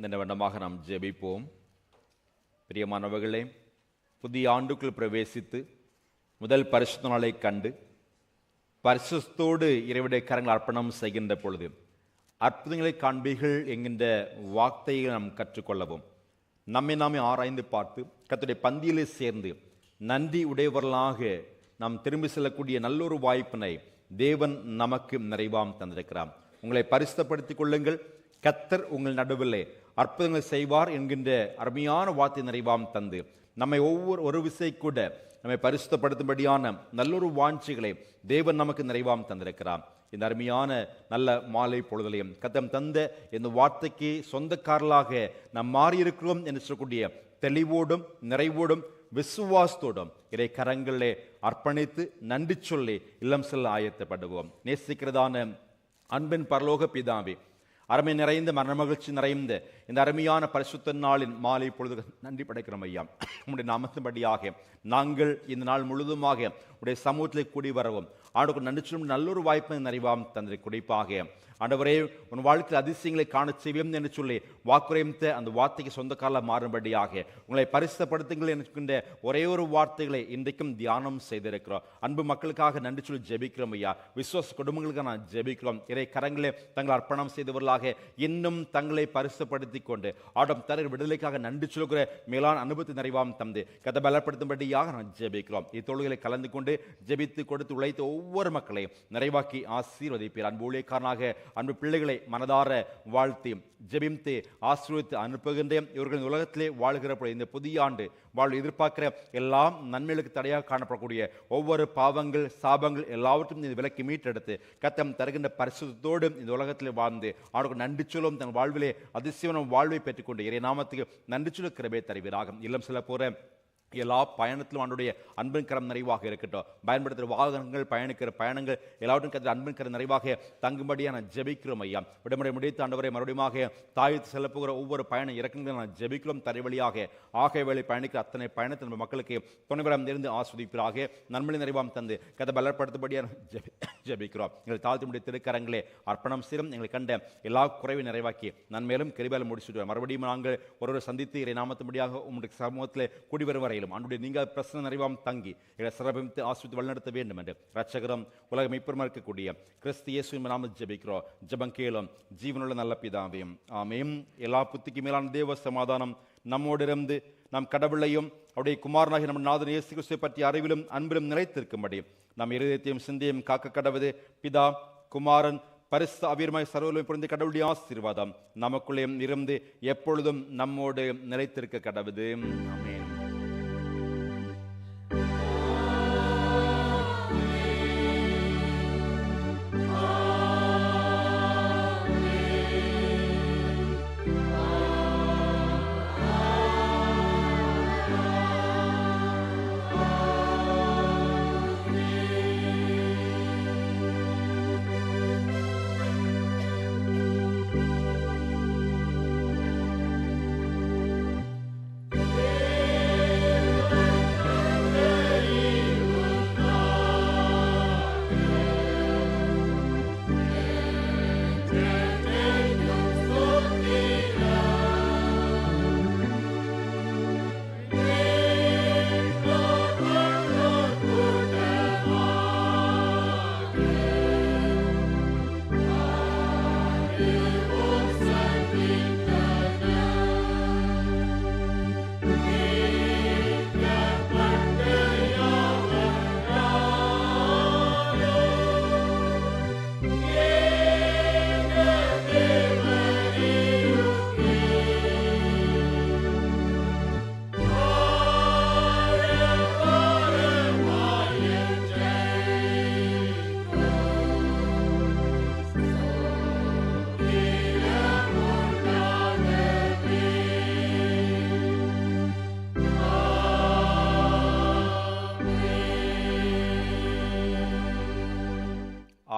இந்த வண்ணமாக நாம் ஜெபிப்போம். பிரியமானவர்களே, புதிய ஆண்டுக்குள் பிரவேசித்து முதல் பரிசுத்த நாளை கண்டு பரிசுத்தோடு இறைவனுடைய கரங்கள் அர்ப்பணம் செய்கின்ற பொழுது அற்புதங்களை காண்பீர்கள் என்கின்ற வார்த்தையை நாம் கற்றுக்கொள்ளவும், நம்மை நாமே ஆராய்ந்து பார்த்து கர்த்தருடைய பந்தியிலே சேர்ந்து நன்றி உடையவர்களாக நாம் திரும்பி செல்லக்கூடிய நல்லொரு வாய்ப்பினை தேவன் நமக்கு நிறைவாம் தந்திருக்கிறார். உங்களை பரிசுத்தப்படுத்திக் கொள்ளுங்கள், கர்த்தர் உங்கள் நடுவிலே அற்புதங்களை செய்வார் என்கின்ற அருமையான வார்த்தை நிறைவாம் தந்து நம்மை ஒரு விசை கூட நம்மை பரிசுத்தப்படுத்தும்படியான நல்லொரு வாஞ்சிகளை தேவன் நமக்கு நிறைவாம் தந்திருக்கிறார். இந்த அருமையான நல்ல மாலை பொழுதலையும் கர்த்தர் தந்த இந்த வார்த்தைக்கு சொந்தக்காரர்களாக நாம் மாறியிருக்கிறோம் என்று சொல்லக்கூடிய தெளிவோடும் நிறைவோடும் விசுவாசத்தோடும் இறை கரங்களிலே அர்ப்பணித்து நன்றி சொல்லி இல்லம் செல்ல ஆயத்தப்படுவோம். நேசிக்கிறதான அன்பின் பரலோக பிதாவே, அருமை நிறைந்த மரண மகிழ்ச்சி நிறைந்த இந்த அருமையான பரிசுத்த நாளின் மாலை பொழுது நன்றி படைக்கிறோம் ஐயா. உங்களுடைய நாமத்தின்படியாக நாங்கள் இந்த நாள் முழுதுமாக உடைய சமூகத்தில் கூடி வரவும் ஆண்டவருக்கு நன்றி சொல்லும் நல்ல ஒரு வாய்ப்பை நிறைவாம் தந்தை குறிப்பாக ஆண்டவரே உன் வாழ்க்கையில் அதிசயங்களை காண செய்வோம் என்று சொல்லி வாக்குரைத்த அந்த வார்த்தைக்கு சொந்தக்கால மாறும்படியாக உங்களை பரிசுத்தப்படுத்துங்கள் என்கின்ற ஒரே ஒரு வார்த்தைகளை இன்றைக்கும் தியானம் செய்திருக்கிறோம். அன்பு மக்களுக்காக நன்றி சொல்லி ஜெபிக்கிறோம் ஐயா. விசுவாச குடும்பங்களுக்கு நான் ஜெபிக்கிறோம். இறை கரங்களே தங்கள் அர்ப்பணம் செய்தவர்களாக இன்னும் தங்களை பரிசுத்தப்படுத்திக் கொண்டு ஆடம் தர விடுதலைக்காக நன்றி சொல்கிற மேலான அனுபவத்தை நிறைவாம் தந்து கதை பலப்படுத்தும்படியாக நான் ஜெபிக்கிறோம். இத்தொழுகளை கலந்து கொண்டு ஜெபித்து கொடுத்து உழைத்த ஒவ்வொரு மக்களையும் நிறைவாக்கி ஆசீர்வதிப்பீர். அன்பு ஊழியக்காரனாக அன்பு பிள்ளைகளை மனதார வாழ்த்தி ஜெபித்து ஆசீர்வதித்து அனுப்புகின்றேன். இவர்கள் உலகத்திலே வாழ்கிற இந்த புதிய ஆண்டு வாழ்வு எதிர்பார்க்கிற எல்லா நன்மைகளுக்கு தடையாக காணப்படக்கூடிய ஒவ்வொரு பாவங்கள் சாபங்கள் எல்லாவற்றையும் இந்த விலக்கி மீட்டெடுத்து கத்தம் தருகின்ற பரிசுத்தோடு இந்த உலகத்தில் வாழ்ந்து அவருக்கு நன்றி சொல்லும் தன் வாழ்விலே அதிசயமான வாழ்வை பெற்றுக்கொண்டு இறை நாமத்துக்கு நன்றி சொல்ல கிருபை தருவீராக. இல்லம் சில போற எல்லா பயணத்திலும் ஆண்டுடைய அன்பின் கரம் நிறைவாக இருக்கட்டும். பயன்படுத்துகிற வாகனங்கள் பயணிக்கிற பயணங்கள் எல்லாவற்றும் கற்று அன்பின் கரம் நிறைவாக தங்கும்படியாக நான் ஜெபிக்கிறோம் ஐயா. விடுமுறை முடித்து ஆண்டவரை மறுபடியும் தாயத்து செல்ல போகிற ஒவ்வொரு பயண இறக்கங்களும் நான் ஜெபிக்கிறோம். தரைவழியாக ஆகை வேலை பயணிக்கிற அத்தனை பயணத்தை நம்ம மக்களுக்கு துணைவரம் இருந்து ஆஸ்வதிப்பதாக நன்மொழி நிறைவாம் தந்து கதை பலப்படுத்தபடியாக ஜெபிக்கிறோம். எங்கள் தாழ்த்து முடிய திருக்கரங்களே அர்ப்பணம் செய்யும். எங்களை கண்ட எல்லா குறைவை நிறைவாக்கி நன்மேலும் கிருபையால் முடிச்சுட்டு மறுபடியும் நாங்கள் ஒருவரை சந்தித்து இறை நாமத்தும்படியாக உங்களுடைய சமூகத்தில் கூடி வரும் வரை அன்றைய நீங்க பிரசன்ன நிறைவாம் தங்கி எங்களை சிறப்பித்து ஆஸ்வதித்து வழிநடத்த வேண்டும் என்று இரட்சகரும் உலக மீட்பருமா இருக்கக்கூடிய கிறிஸ்து இயேசுவின் நாமத்தில் ஜெபிக்கிறோம். ஜெபம் கேளும் ஜீவனுள்ள நல்ல பிதாவே, ஆமென். எல்லா புத்திக்கு மேலான தேவ சமாதானம் நம்மோடு இருந்து நம் கடவுளையும் அவருடைய குமாரனாகி நம்ம நாதன் இயேசு கிறிஸ்துவை பற்றிய அறிவிலும் அன்பிலும் நிலைத்திருக்கும்படி நம் இருதயத்தையும் சிந்தையும் காக்க கடவுது பிதா குமாரன் பரிசு அவிரமாய் சர்வலும் புரிந்து கடவுளுடைய ஆசீர்வாதம் நமக்குள்ளே இருந்து எப்பொழுதும் நம்மோடு நிலைத்திருக்க கடவுது. ஆமென்.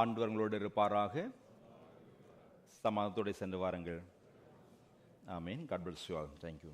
ஆண்டவர்களோடு இருப்பாராக. சமாதானத்தோடு சென்று வாருங்கள். ஆமென். God bless you all. Thank you.